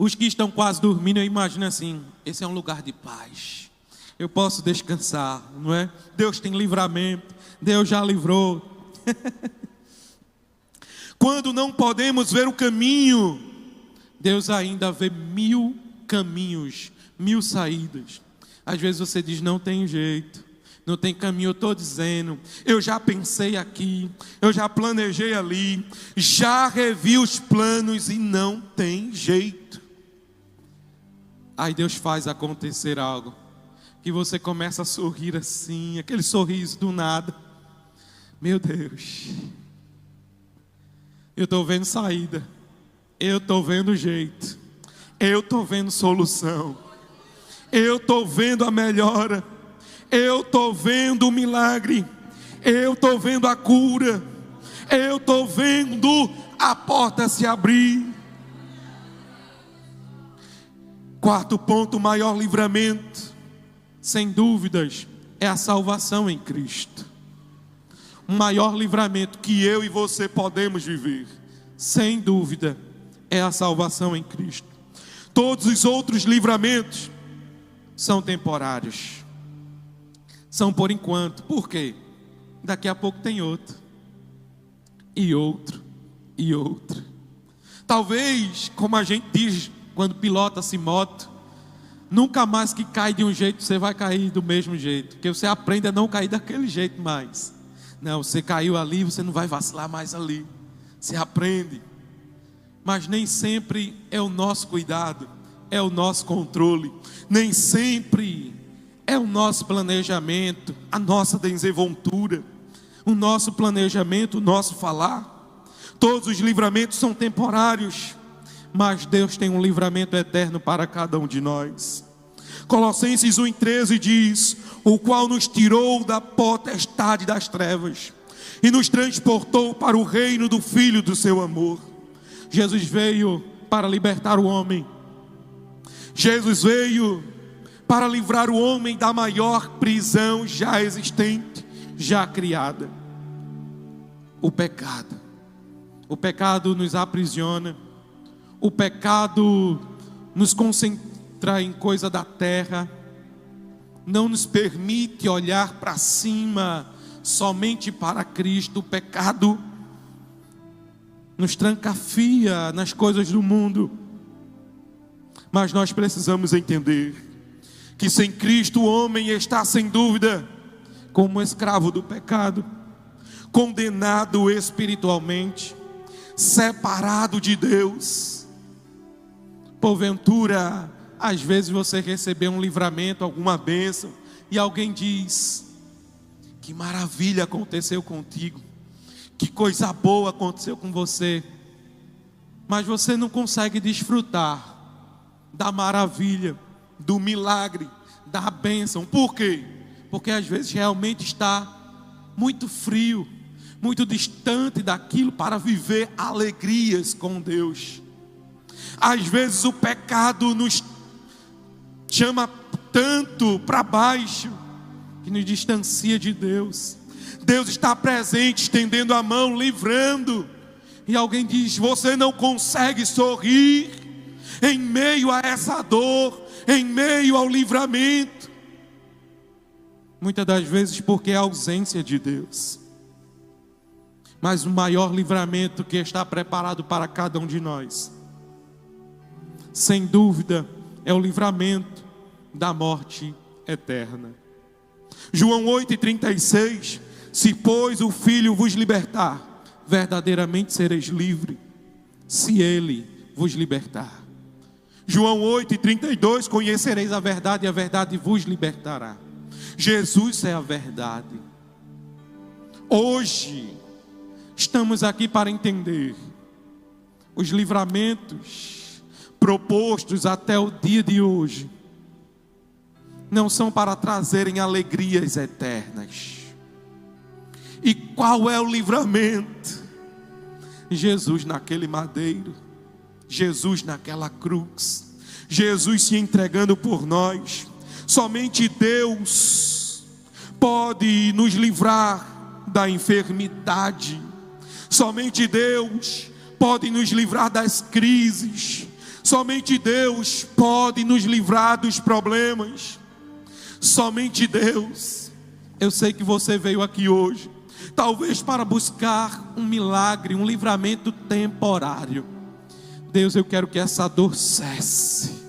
Os que estão quase dormindo, eu imagino assim: esse é um lugar de paz, eu posso descansar, não é? Deus tem livramento, Deus já livrou. Quando não podemos ver o caminho, Deus ainda vê 1000 caminhos, 1000 saídas. Às vezes você diz: não tem jeito, não tem caminho. Eu estou dizendo, eu já pensei aqui, eu já planejei ali, já revi os planos e não tem jeito. Aí Deus faz acontecer algo, que você começa a sorrir assim, aquele sorriso do nada. Meu Deus, eu estou vendo saída, eu estou vendo jeito, eu estou vendo solução, eu estou vendo a melhora, eu estou vendo o milagre, eu estou vendo a cura, Eu estou vendo a porta se abrir. Quarto ponto, o maior livramento, sem dúvidas, é a salvação em Cristo. O maior livramento que eu e você podemos viver, sem dúvida, é a salvação em Cristo. Todos os outros livramentos são temporários, são por enquanto. Por quê? Daqui a pouco tem outro, e outro, e outro. Talvez, como a gente diz quando pilota-se moto, nunca mais que cai de um jeito você vai cair do mesmo jeito, porque você aprende a não cair daquele jeito mais. Não, você caiu ali, você não vai vacilar mais ali. Você aprende. Mas nem sempre é o nosso cuidado, é o nosso controle. Nem sempre é o nosso planejamento, a nossa desenvoltura, o nosso planejamento, o nosso falar. Todos os livramentos são temporários, mas Deus tem um livramento eterno para cada um de nós. Colossenses 1:13 diz: o qual nos tirou da potestade das trevas e nos transportou para o reino do Filho do seu amor. Jesus veio para libertar o homem. Jesus veio para livrar o homem da maior prisão já existente, já criada: o pecado. O pecado nos aprisiona, o pecado nos concentra em coisa da terra, não nos permite olhar para cima, somente para Cristo. O pecado nos trancafia nas coisas do mundo. Mas nós precisamos entender que sem Cristo o homem está sem dúvida como escravo do pecado, condenado espiritualmente, separado de Deus. Porventura, às vezes você recebeu um livramento, alguma bênção, e alguém diz: que maravilha aconteceu contigo, que coisa boa aconteceu com você, mas você não consegue desfrutar da maravilha, do milagre, da bênção. Por quê? Porque às vezes realmente está muito frio, muito distante daquilo para viver alegrias com Deus. Às vezes o pecado nos chama tanto para baixo que nos distancia de Deus. Deus está presente, estendendo a mão, livrando. E alguém diz: você não consegue sorrir em meio a essa dor, em meio ao livramento. Muitas das vezes porque é a ausência de Deus. Mas o maior livramento que está preparado para cada um de nós, sem dúvida, é o livramento da morte eterna. João 8:36: se pois o Filho vos libertar, verdadeiramente sereis livres, se Ele vos libertar. João 8:32: conhecereis a verdade e a verdade vos libertará. Jesus é a verdade. Hoje estamos aqui para entender os livramentos propostos até o dia de hoje. Não são para trazerem alegrias eternas. E qual é o livramento? Jesus naquele madeiro, Jesus naquela cruz, Jesus se entregando por nós. Somente Deus pode nos livrar da enfermidade. Somente Deus pode nos livrar das crises. Somente Deus pode nos livrar dos problemas. Somente Deus. Eu sei que você veio aqui hoje, talvez para buscar um milagre, um livramento temporário. Deus, eu quero que essa dor cesse.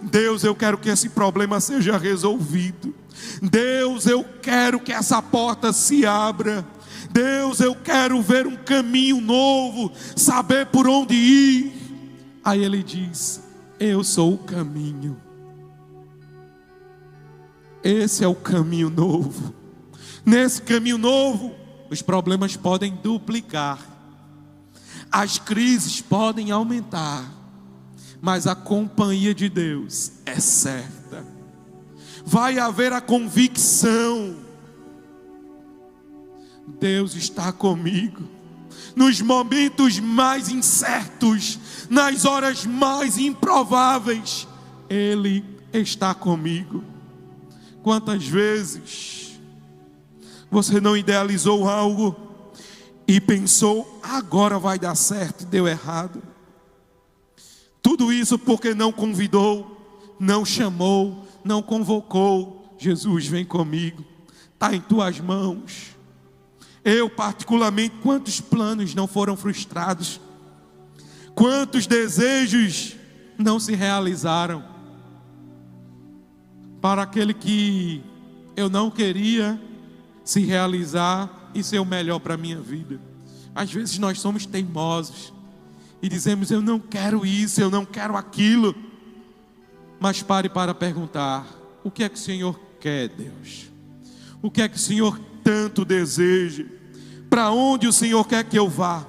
Deus, eu quero que esse problema seja resolvido. Deus, eu quero que essa porta se abra. Deus, eu quero ver um caminho novo, saber por onde ir. Aí Ele diz: eu sou o caminho. Esse é o caminho novo. Nesse caminho novo, os problemas podem duplicar, as crises podem aumentar, mas a companhia de Deus é certa. Vai haver a convicção: Deus está comigo. nos momentos mais incertos, nas horas mais improváveis, Ele está comigo. Quantas vezes você não idealizou algo e pensou, agora vai dar certo, e deu errado? Tudo isso porque não convidou, não chamou, não convocou. Jesus, vem comigo, está em tuas mãos. Eu particularmente, quantos planos não foram frustrados, quantos desejos não se realizaram, para aquele que eu não queria se realizar e ser o melhor para a minha vida. Às vezes nós somos teimosos e dizemos, eu não quero isso, eu não quero aquilo. Mas pare para perguntar, o que é que o Senhor quer, Deus? O que é que o Senhor tanto deseja? Para onde o Senhor quer que eu vá?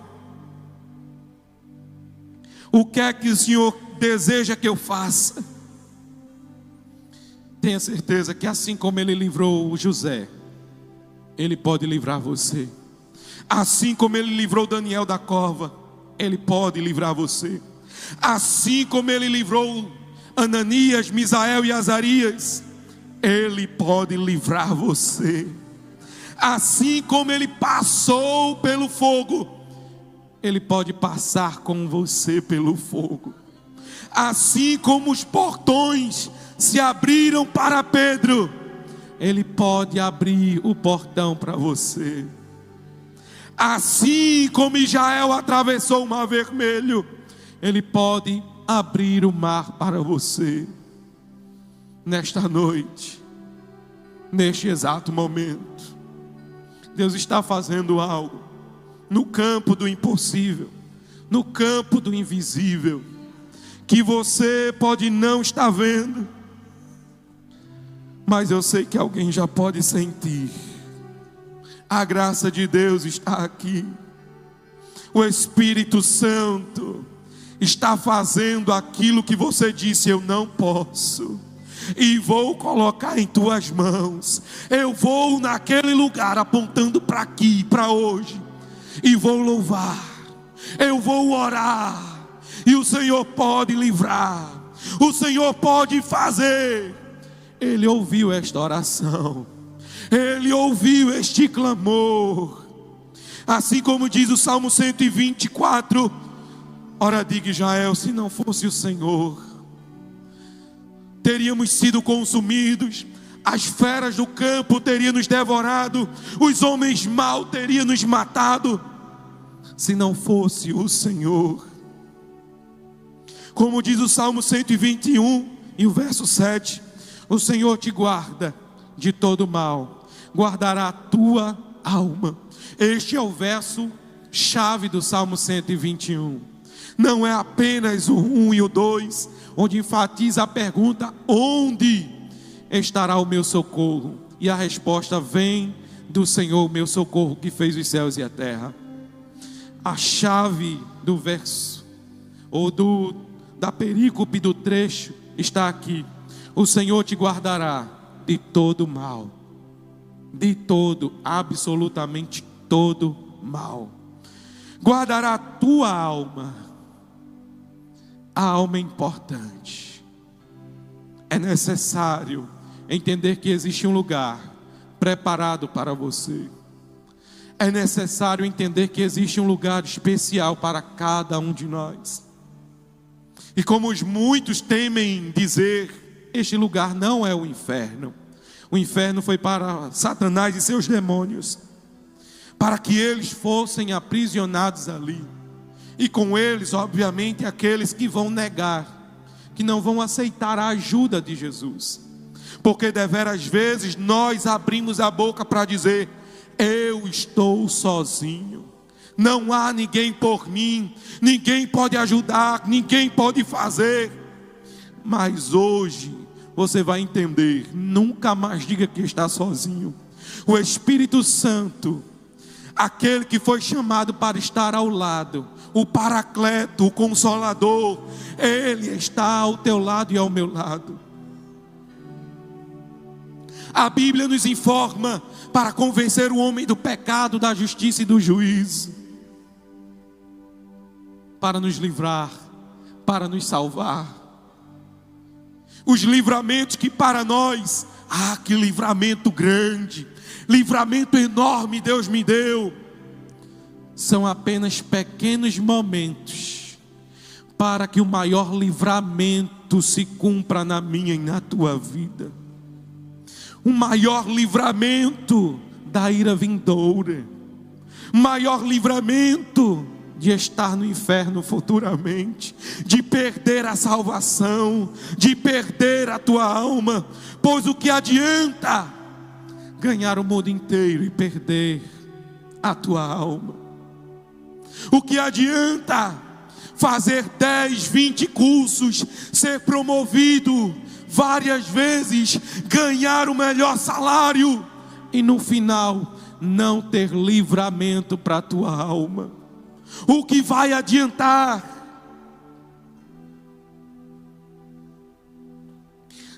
O que é que o Senhor deseja que eu faça? Tenha certeza que assim como Ele livrou o José, Ele pode livrar você. Assim como Ele livrou Daniel da cova, Ele pode livrar você. Assim como Ele livrou Ananias, Misael e Azarias, Ele pode livrar você. Assim como Ele passou pelo fogo, Ele pode passar com você pelo fogo. Assim como os portões se abriram para Pedro, Ele pode abrir o portão para você. Assim como Israel atravessou o mar vermelho, Ele pode abrir o mar para você. Nesta noite, neste exato momento, Deus está fazendo algo no campo do impossível, no campo do invisível, que você pode não estar vendo, mas eu sei que alguém já pode sentir. A graça de Deus está aqui. O Espírito Santo está fazendo aquilo que você disse, eu não posso, e vou colocar em tuas mãos. Eu vou naquele lugar apontando para aqui, para hoje, e vou louvar, eu vou orar, e o Senhor pode livrar, o Senhor pode fazer. Ele ouviu esta oração, Ele ouviu este clamor. Assim como diz o Salmo 124, ora diga Israel, se não fosse o Senhor, teríamos sido consumidos, as feras do campo teriam nos devorado, os homens mal teriam nos matado, se não fosse o Senhor. Como diz o Salmo 121 e o verso 7, o Senhor te guarda de todo mal, guardará a tua alma. Este é o verso chave do Salmo 121. Não é apenas o 1 e o 2, onde enfatiza a pergunta, onde estará o meu socorro? E a resposta vem do Senhor, meu socorro, que fez os céus e a terra. A chave do verso, ou da perícope do trecho, está aqui. O Senhor te guardará de todo mal, de todo, absolutamente todo mal. Guardará a tua alma. A alma é importante. É necessário entender que existe um lugar preparado para você. É necessário entender que existe um lugar especial para cada um de nós. E como muitos temem dizer, este lugar não é o inferno. O inferno foi para Satanás e seus demônios, para que eles fossem aprisionados ali. E com eles, obviamente, aqueles que vão negar, que não vão aceitar a ajuda de Jesus. Porque deveras vezes nós abrimos a boca para dizer, eu estou sozinho, não há ninguém por mim, ninguém pode ajudar, ninguém pode fazer. Mas hoje você vai entender, nunca mais diga que está sozinho. O Espírito Santo, aquele que foi chamado para estar ao lado, o Paracleto, o Consolador, Ele está ao teu lado e ao meu lado. A Bíblia nos informa para convencer o homem do pecado, da justiça e do juízo. para nos livrar, para nos salvar. Os livramentos que para nós, que livramento grande, livramento enorme Deus me deu, são apenas pequenos momentos para que o maior livramento se cumpra na minha e na tua vida. O maior livramento da ira vindoura, maior livramento de estar no inferno futuramente, de perder a salvação, de perder a tua alma. Pois o que adianta ganhar o mundo inteiro e perder a tua alma? O que adianta fazer 10, 20 cursos, ser promovido várias vezes, ganhar o melhor salário e no final não ter livramento para a tua alma? O que vai adiantar?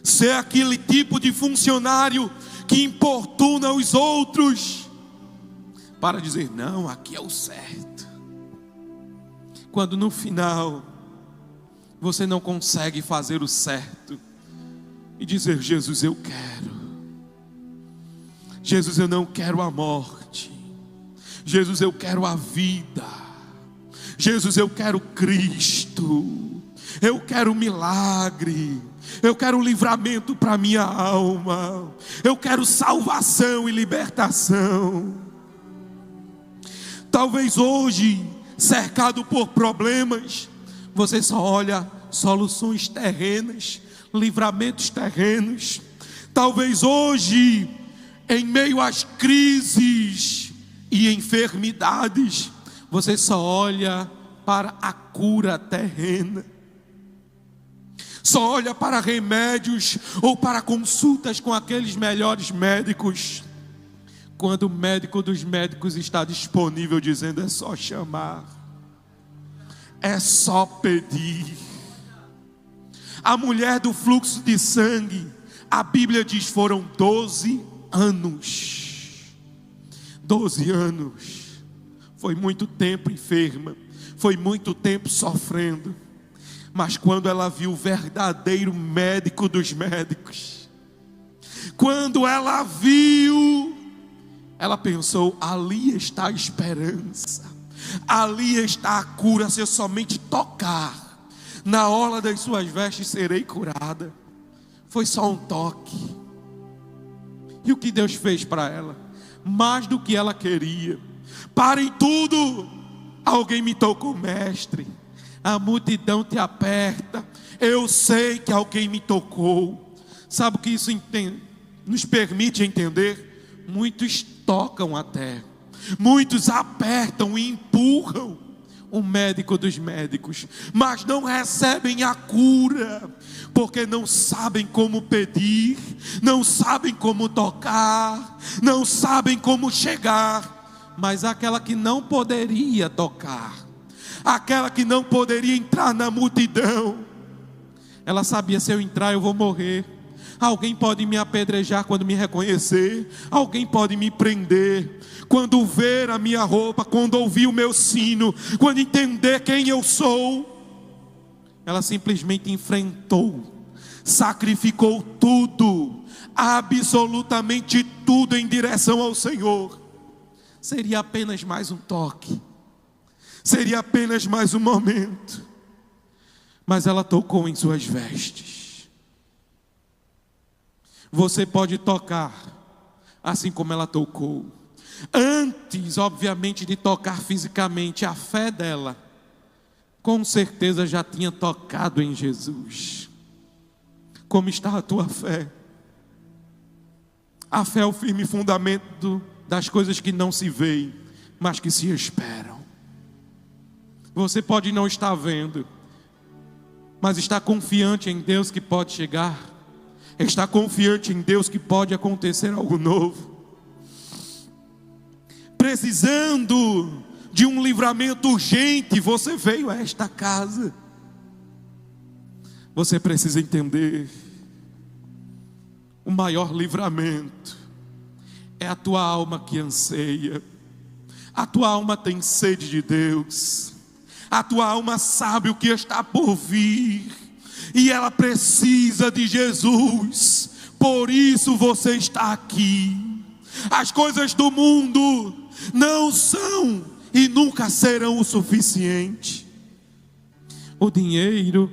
Ser aquele tipo de funcionário que importuna os outros para dizer, não, aqui é o certo, quando no final você não consegue fazer o certo e dizer, Jesus, eu quero. Jesus, eu não quero a morte. Jesus, eu quero a vida. Jesus, eu quero Cristo. Eu quero milagre. Eu quero livramento para minha alma. Eu quero salvação e libertação. Talvez hoje, cercado por problemas, você só olha soluções terrenas, livramentos terrenos. Talvez hoje, em meio às crises e enfermidades, você só olha para a cura terrena, só olha para remédios ou para consultas com aqueles melhores médicos, quando o médico dos médicos está disponível dizendo, é só chamar, é só pedir. A mulher do fluxo de sangue, a Bíblia diz, foram 12 anos. 12 anos. Foi muito tempo enferma, foi muito tempo sofrendo. Mas quando ela viu o verdadeiro médico dos médicos, quando ela viu, ela pensou, ali está a esperança, ali está a cura. Se eu somente tocar na orla das suas vestes, serei curada. Foi só um toque. E o que Deus fez para ela? Mais do que ela queria. Parem tudo. Alguém me tocou, mestre. A multidão te aperta. Eu sei que alguém me tocou. Sabe o que isso nos permite entender? Muitos tocam até. Muitos apertam e empurram o médico dos médicos, mas não recebem a cura, porque não sabem como pedir, não sabem como tocar, não sabem como chegar. Mas aquela que não poderia tocar, aquela que não poderia entrar na multidão, ela sabia, se eu entrar eu vou morrer. Alguém pode me apedrejar quando me reconhecer, alguém pode me prender, quando ver a minha roupa, quando ouvir o meu sino, quando entender quem eu sou. Ela simplesmente enfrentou, sacrificou tudo, absolutamente tudo em direção ao Senhor. Seria apenas mais um toque, seria apenas mais um momento, mas ela tocou em suas vestes. Você pode tocar, assim como ela tocou. Antes, obviamente, de tocar fisicamente, a fé dela, com certeza já tinha tocado em Jesus. Como está a tua fé? A fé é o firme fundamento das coisas que não se veem, mas que se esperam. Você pode não estar vendo, mas está confiante em Deus que pode chegar. Está confiante em Deus que pode acontecer algo novo. Precisando de um livramento urgente, você veio a esta casa. Você precisa entender, o maior livramento é a tua alma que anseia. A tua alma tem sede de Deus. A tua alma sabe o que está por vir, e ela precisa de Jesus. Por isso você está aqui. As coisas do mundo não são e nunca serão o suficiente. O dinheiro,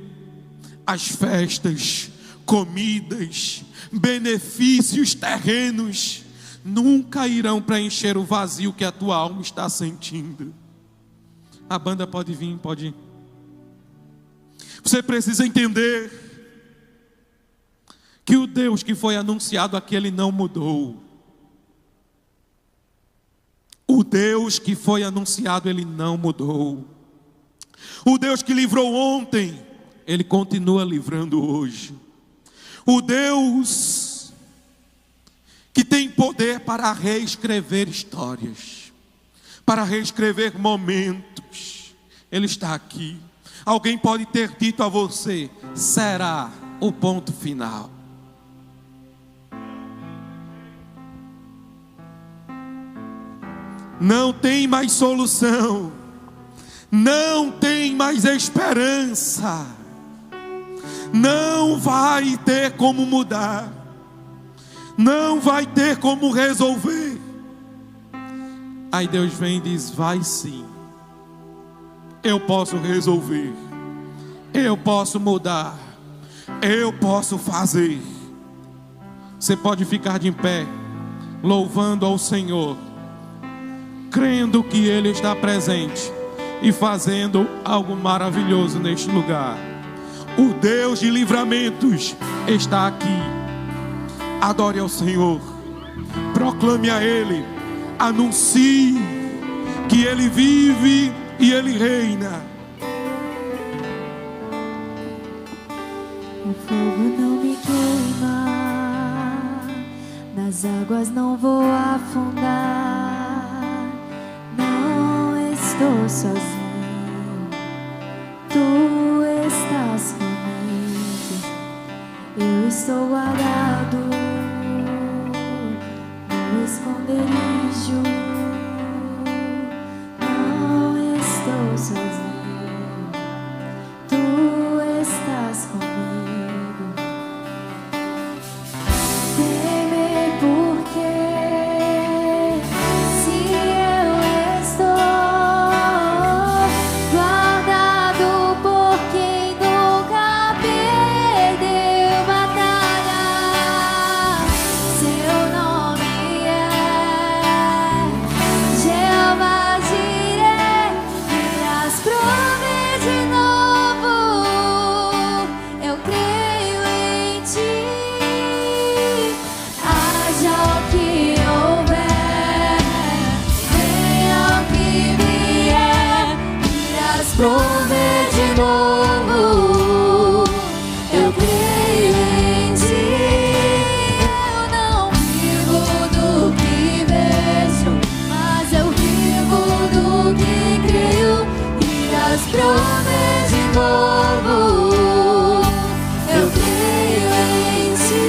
as festas, comidas, benefícios terrenos nunca irão preencher o vazio que a tua alma está sentindo. A banda pode vir, pode ir. Você precisa entender que o Deus que foi anunciado aqui, Ele não mudou. O Deus que foi anunciado, Ele não mudou. O Deus que livrou ontem, Ele continua livrando hoje. O Deus que tem poder para reescrever histórias, para reescrever momentos, Ele está aqui. Alguém pode ter dito a você: será o ponto final. Não tem mais solução, não tem mais esperança, não vai ter como mudar, não vai ter como resolver. Aí Deus vem e diz: vai sim, eu posso resolver, eu posso mudar, eu posso fazer. Você pode ficar de pé, louvando ao Senhor, crendo que Ele está presente e fazendo algo maravilhoso neste lugar. O Deus de livramentos está aqui. Adore ao Senhor, proclame a Ele, anuncie que Ele vive e Ele reina. O fogo não me queima, nas águas não vou afundar. Não estou sozinho, Tu estás comigo. Eu estou guardado no esconderijo. Não estou sozinho, Tu estás comigo. Temer por quê? Se eu estou guardado por quem nunca perdeu batalha. Seu nome é Jeová Jireh, me traz prover de novo. Eu creio em Ti. Haja o que houver, venha o que vier, me traz prover de novo. Eu creio em Ti. Eu não vivo do que vejo, mas eu vivo do que creio. Irás prover de novo. Eu creio em Ti.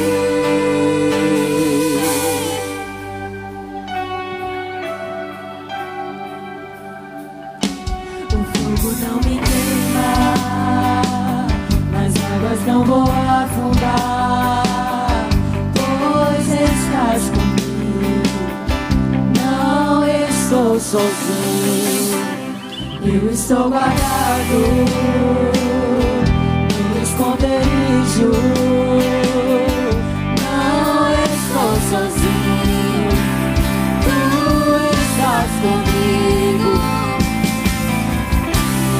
O fogo não me queima, nas águas não vou afundar, pois estás comigo. Não estou sozinho, eu estou guardado no esconderijo. Não estou sozinho, Tu estás comigo.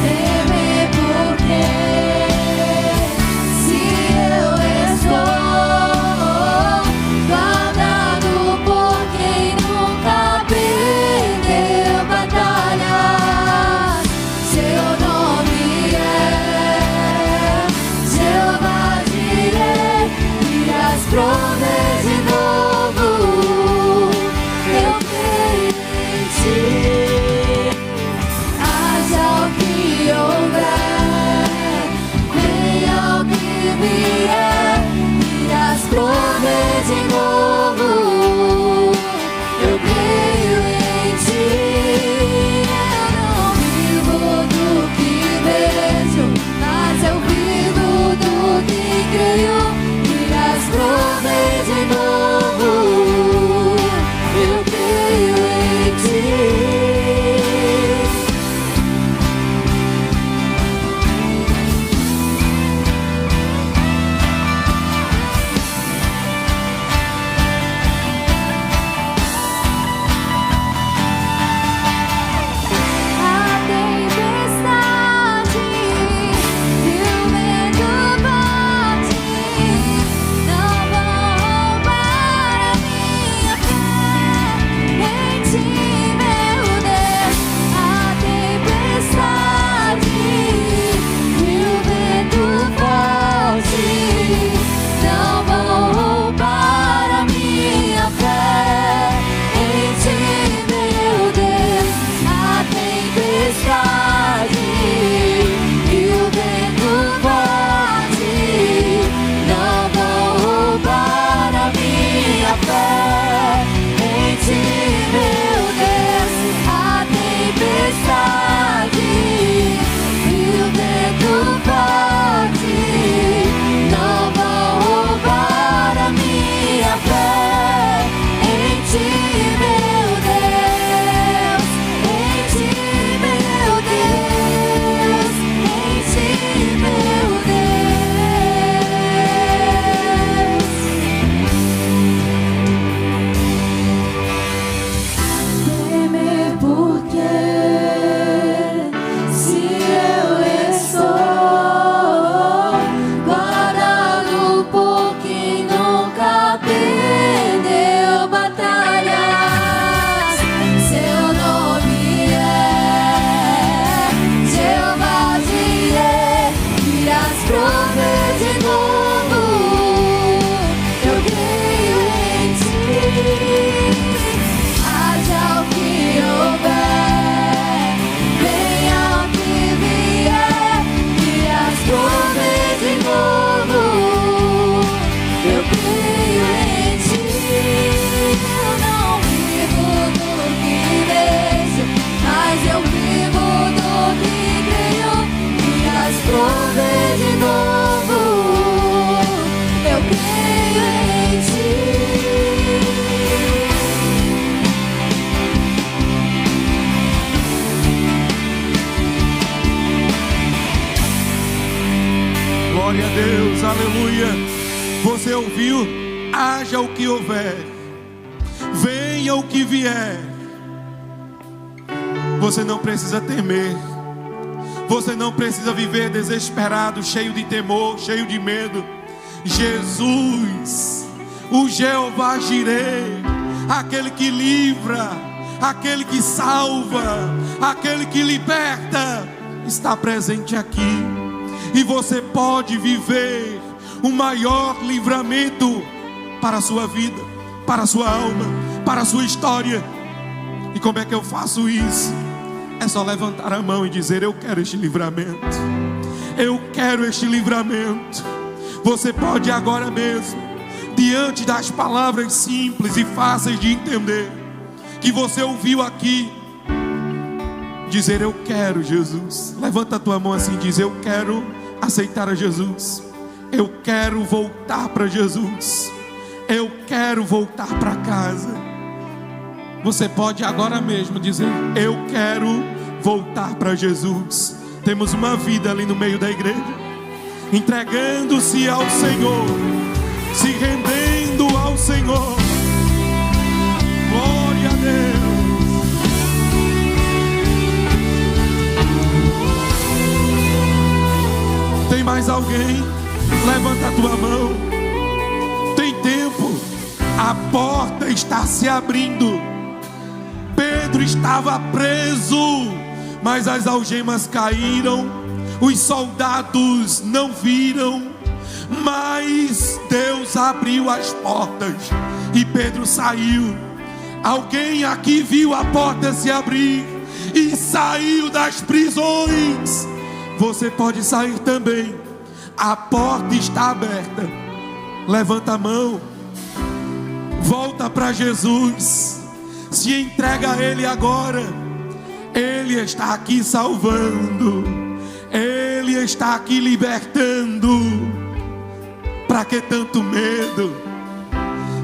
Temer por quê? Se eu estou guardado por quem nunca perdeu batalhas. Seu nome é Jeová Jireh. aleluia. Você ouviu? Haja o que houver, venha o que vier, você não precisa temer, você não precisa viver desesperado, cheio de temor, cheio de medo. Jesus, o Jeová Jireh, aquele que livra, aquele que salva, aquele que liberta, está presente aqui. E você pode viver o maior livramento para a sua vida, para a sua alma, para a sua história. E como é que eu faço isso? É só levantar a mão e dizer: eu quero este livramento, eu quero este livramento. Você pode agora mesmo, diante das palavras simples e fáceis de entender que você ouviu aqui, dizer: eu quero Jesus. Levanta a tua mão assim e diz: eu quero aceitar a Jesus, eu quero voltar para Jesus, eu quero voltar para casa. Você pode agora mesmo dizer: eu quero voltar para Jesus. Temos uma vida ali no meio da igreja, entregando-se ao Senhor, se rendendo ao Senhor. Glória a Deus. Tem mais alguém? Levanta a tua mão. Tem tempo. A porta está se abrindo. Pedro estava preso, mas as algemas caíram. Os soldados não viram, mas Deus abriu as portas e Pedro saiu. Alguém aqui viu a porta se abrir e saiu das prisões? Você pode sair também. A porta está aberta. Levanta a mão, volta para Jesus, se entrega a Ele agora. Ele está aqui salvando, Ele está aqui libertando. Para que tanto medo?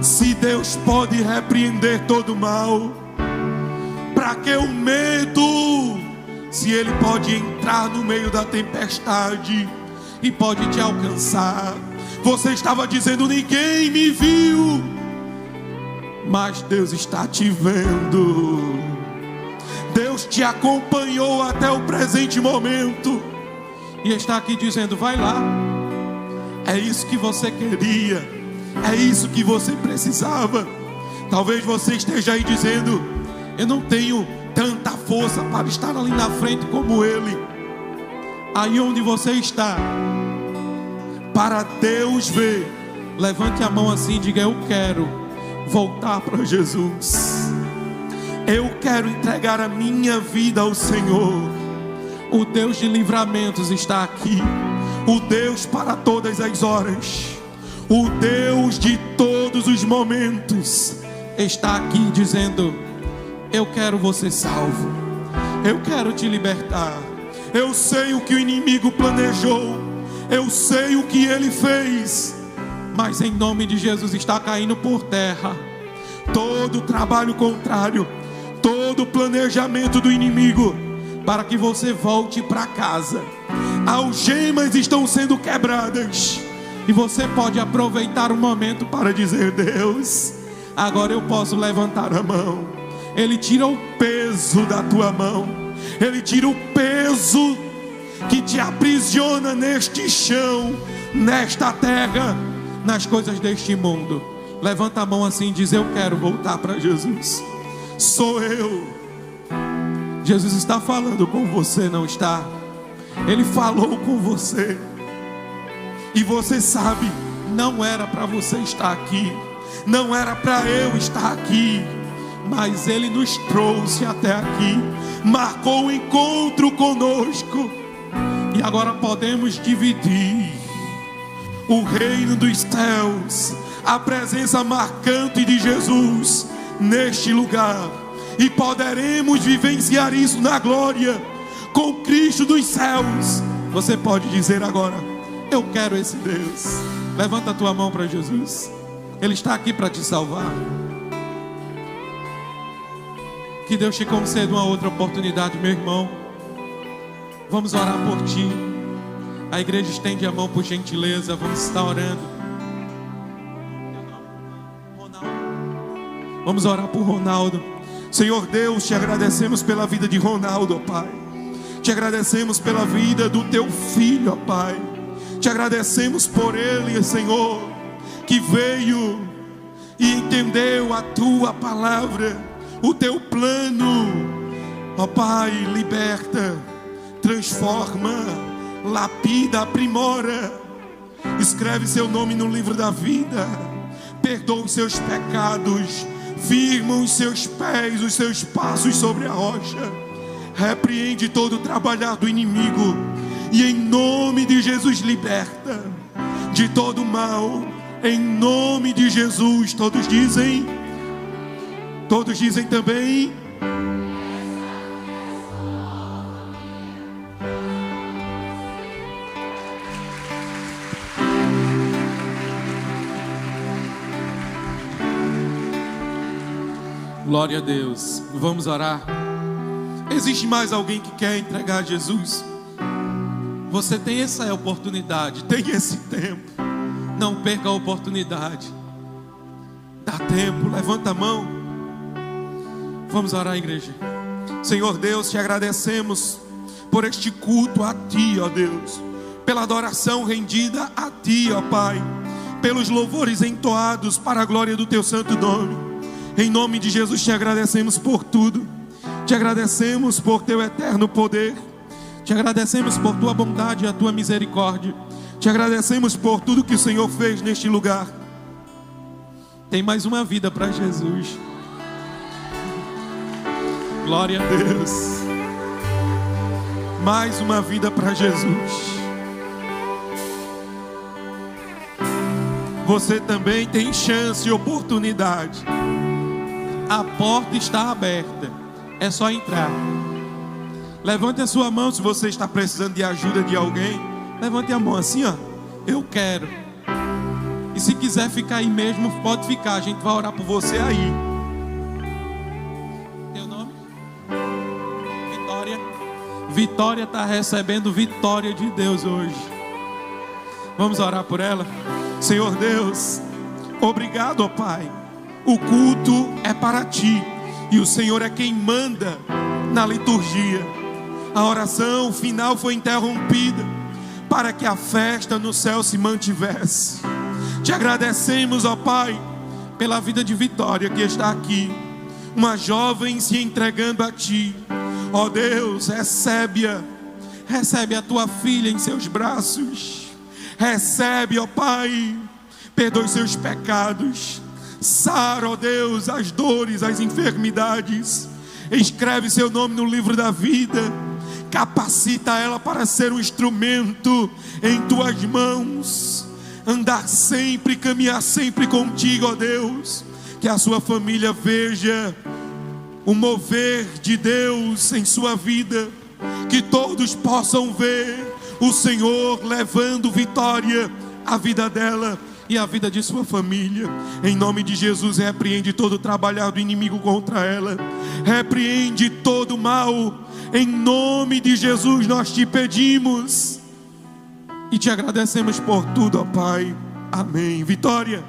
Se Deus pode repreender todo mal, para que o medo? Se Ele pode entrar no meio da tempestade e pode te alcançar. Você estava dizendo: ninguém me viu, mas Deus está te vendo. Deus te acompanhou até o presente momento e está aqui dizendo: vai lá. É isso que você queria, é isso que você precisava. Talvez você esteja aí dizendo: eu não tenho tanta força para estar ali na frente como ele. Aí onde você está, para Deus ver, levante a mão assim e diga: eu quero voltar para Jesus, eu quero entregar a minha vida ao Senhor. O Deus de livramentos está aqui, o Deus para todas as horas, o Deus de todos os momentos está aqui dizendo: eu quero você salvo, eu quero te libertar. Eu sei o que o inimigo planejou, eu sei o que ele fez, mas em nome de Jesus está caindo por terra todo trabalho contrário, todo planejamento do inimigo, para que você volte para casa. Algemas estão sendo quebradas e você pode aproveitar o momento para dizer: Deus, agora eu posso levantar a mão. Ele tira o peso da tua mão, Ele tira o peso que te aprisiona neste chão, nesta terra, nas coisas deste mundo. Levanta a mão assim e diz: eu quero voltar para Jesus. Sou eu. Jesus está falando com você, não está? Ele falou com você e você sabe, não era para você estar aqui, não era para eu estar aqui, mas Ele nos trouxe até aqui, marcou um encontro conosco, e agora podemos dividir o reino dos céus, a presença marcante de Jesus neste lugar, e poderemos vivenciar isso na glória com Cristo dos céus. Você pode dizer agora: eu quero esse Deus. Levanta a tua mão para Jesus, Ele está aqui para te salvar. Que Deus te conceda uma outra oportunidade, meu irmão. Vamos orar por ti. A igreja estende a mão por gentileza. Vamos estar orando. Vamos orar por Ronaldo. Senhor Deus, te agradecemos pela vida de Ronaldo, ó Pai. Te agradecemos pela vida do teu filho, ó Pai. Te agradecemos por ele, Senhor, que veio e entendeu a tua palavra, o teu plano. Ó Pai, liberta, transforma, lapida, aprimora. Escreve seu nome no livro da vida. Perdoa os seus pecados. Firma os seus pés, os seus passos sobre a rocha. Repreende todo o trabalhar do inimigo. E em nome de Jesus liberta de todo mal. Em nome de Jesus. Todos dizem também. Glória a Deus. Vamos orar. Existe mais alguém que quer entregar a Jesus? Você tem essa oportunidade, tem esse tempo. Não perca a oportunidade. Dá tempo, levanta a mão. Vamos orar, igreja. Senhor Deus, te agradecemos por este culto a Ti, ó Deus. Pela adoração rendida a Ti, ó Pai. Pelos louvores entoados para a glória do Teu santo nome. Em nome de Jesus te agradecemos por tudo. Te agradecemos por Teu eterno poder. Te agradecemos por Tua bondade e a Tua misericórdia. Te agradecemos por tudo que o Senhor fez neste lugar. Tem mais uma vida para Jesus. Glória a Deus. Mais uma vida para Jesus. Você também tem chance e oportunidade. A porta está aberta. É só entrar. Levante a sua mão se você está precisando de ajuda de alguém. Levante a mão assim, ó. Eu quero. E se quiser ficar aí mesmo, pode ficar. A gente vai orar por você aí. Teu nome? Vitória. Vitória está recebendo vitória de Deus hoje. Vamos orar por ela? Senhor Deus, obrigado, ó Pai. O culto é para Ti. E o Senhor é quem manda na liturgia. A oração final foi interrompida para que a festa no céu se mantivesse. Te agradecemos, ó Pai, pela vida de Vitória que está aqui. Uma jovem se entregando a Ti. Ó Deus, recebe-a. Recebe a Tua filha em seus braços. Recebe, ó Pai. Perdoe seus pecados. Sara, ó Deus, as dores, as enfermidades. Escreve seu nome no livro da vida. Capacita ela para ser um instrumento em Tuas mãos. Andar sempre, caminhar sempre contigo, ó Deus. Que a sua família veja o mover de Deus em sua vida. Que todos possam ver o Senhor levando vitória à vida dela e a vida de sua família. Em nome de Jesus, repreende todo o trabalhar do inimigo contra ela. Repreende todo o mal. Em nome de Jesus nós te pedimos e te agradecemos por tudo, ó Pai. Amém. Vitória,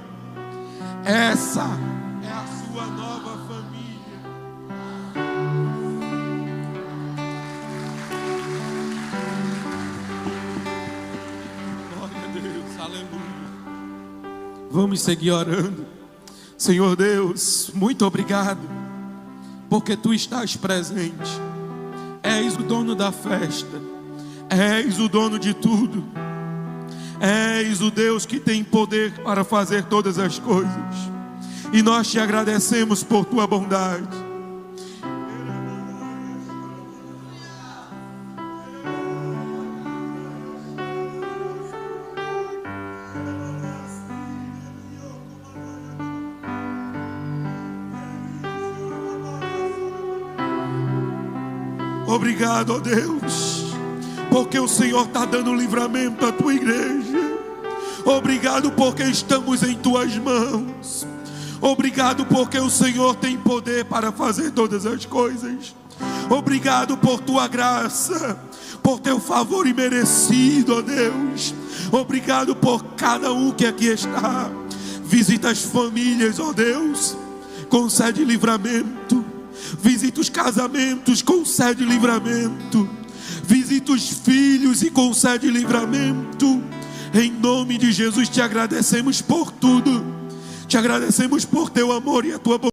essa é a sua nova família. Glória a Deus, aleluia. Vamos seguir orando. Senhor Deus, muito obrigado, porque Tu estás presente. És o dono da festa. És o dono de tudo. És o Deus que tem poder para fazer todas as coisas. E nós te agradecemos por Tua bondade. Obrigado, ó Deus, porque o Senhor está dando livramento à Tua igreja. Obrigado porque estamos em Tuas mãos. Obrigado porque o Senhor tem poder para fazer todas as coisas. Obrigado por Tua graça. por teu favor imerecido, ó Deus. Obrigado por cada um que aqui está. Visita as famílias, ó Deus, concede livramento. Visita os casamentos, concede livramento. Visita os filhos e concede livramento. Em nome de Jesus te agradecemos por tudo. Te agradecemos por teu amor e a tua bondade.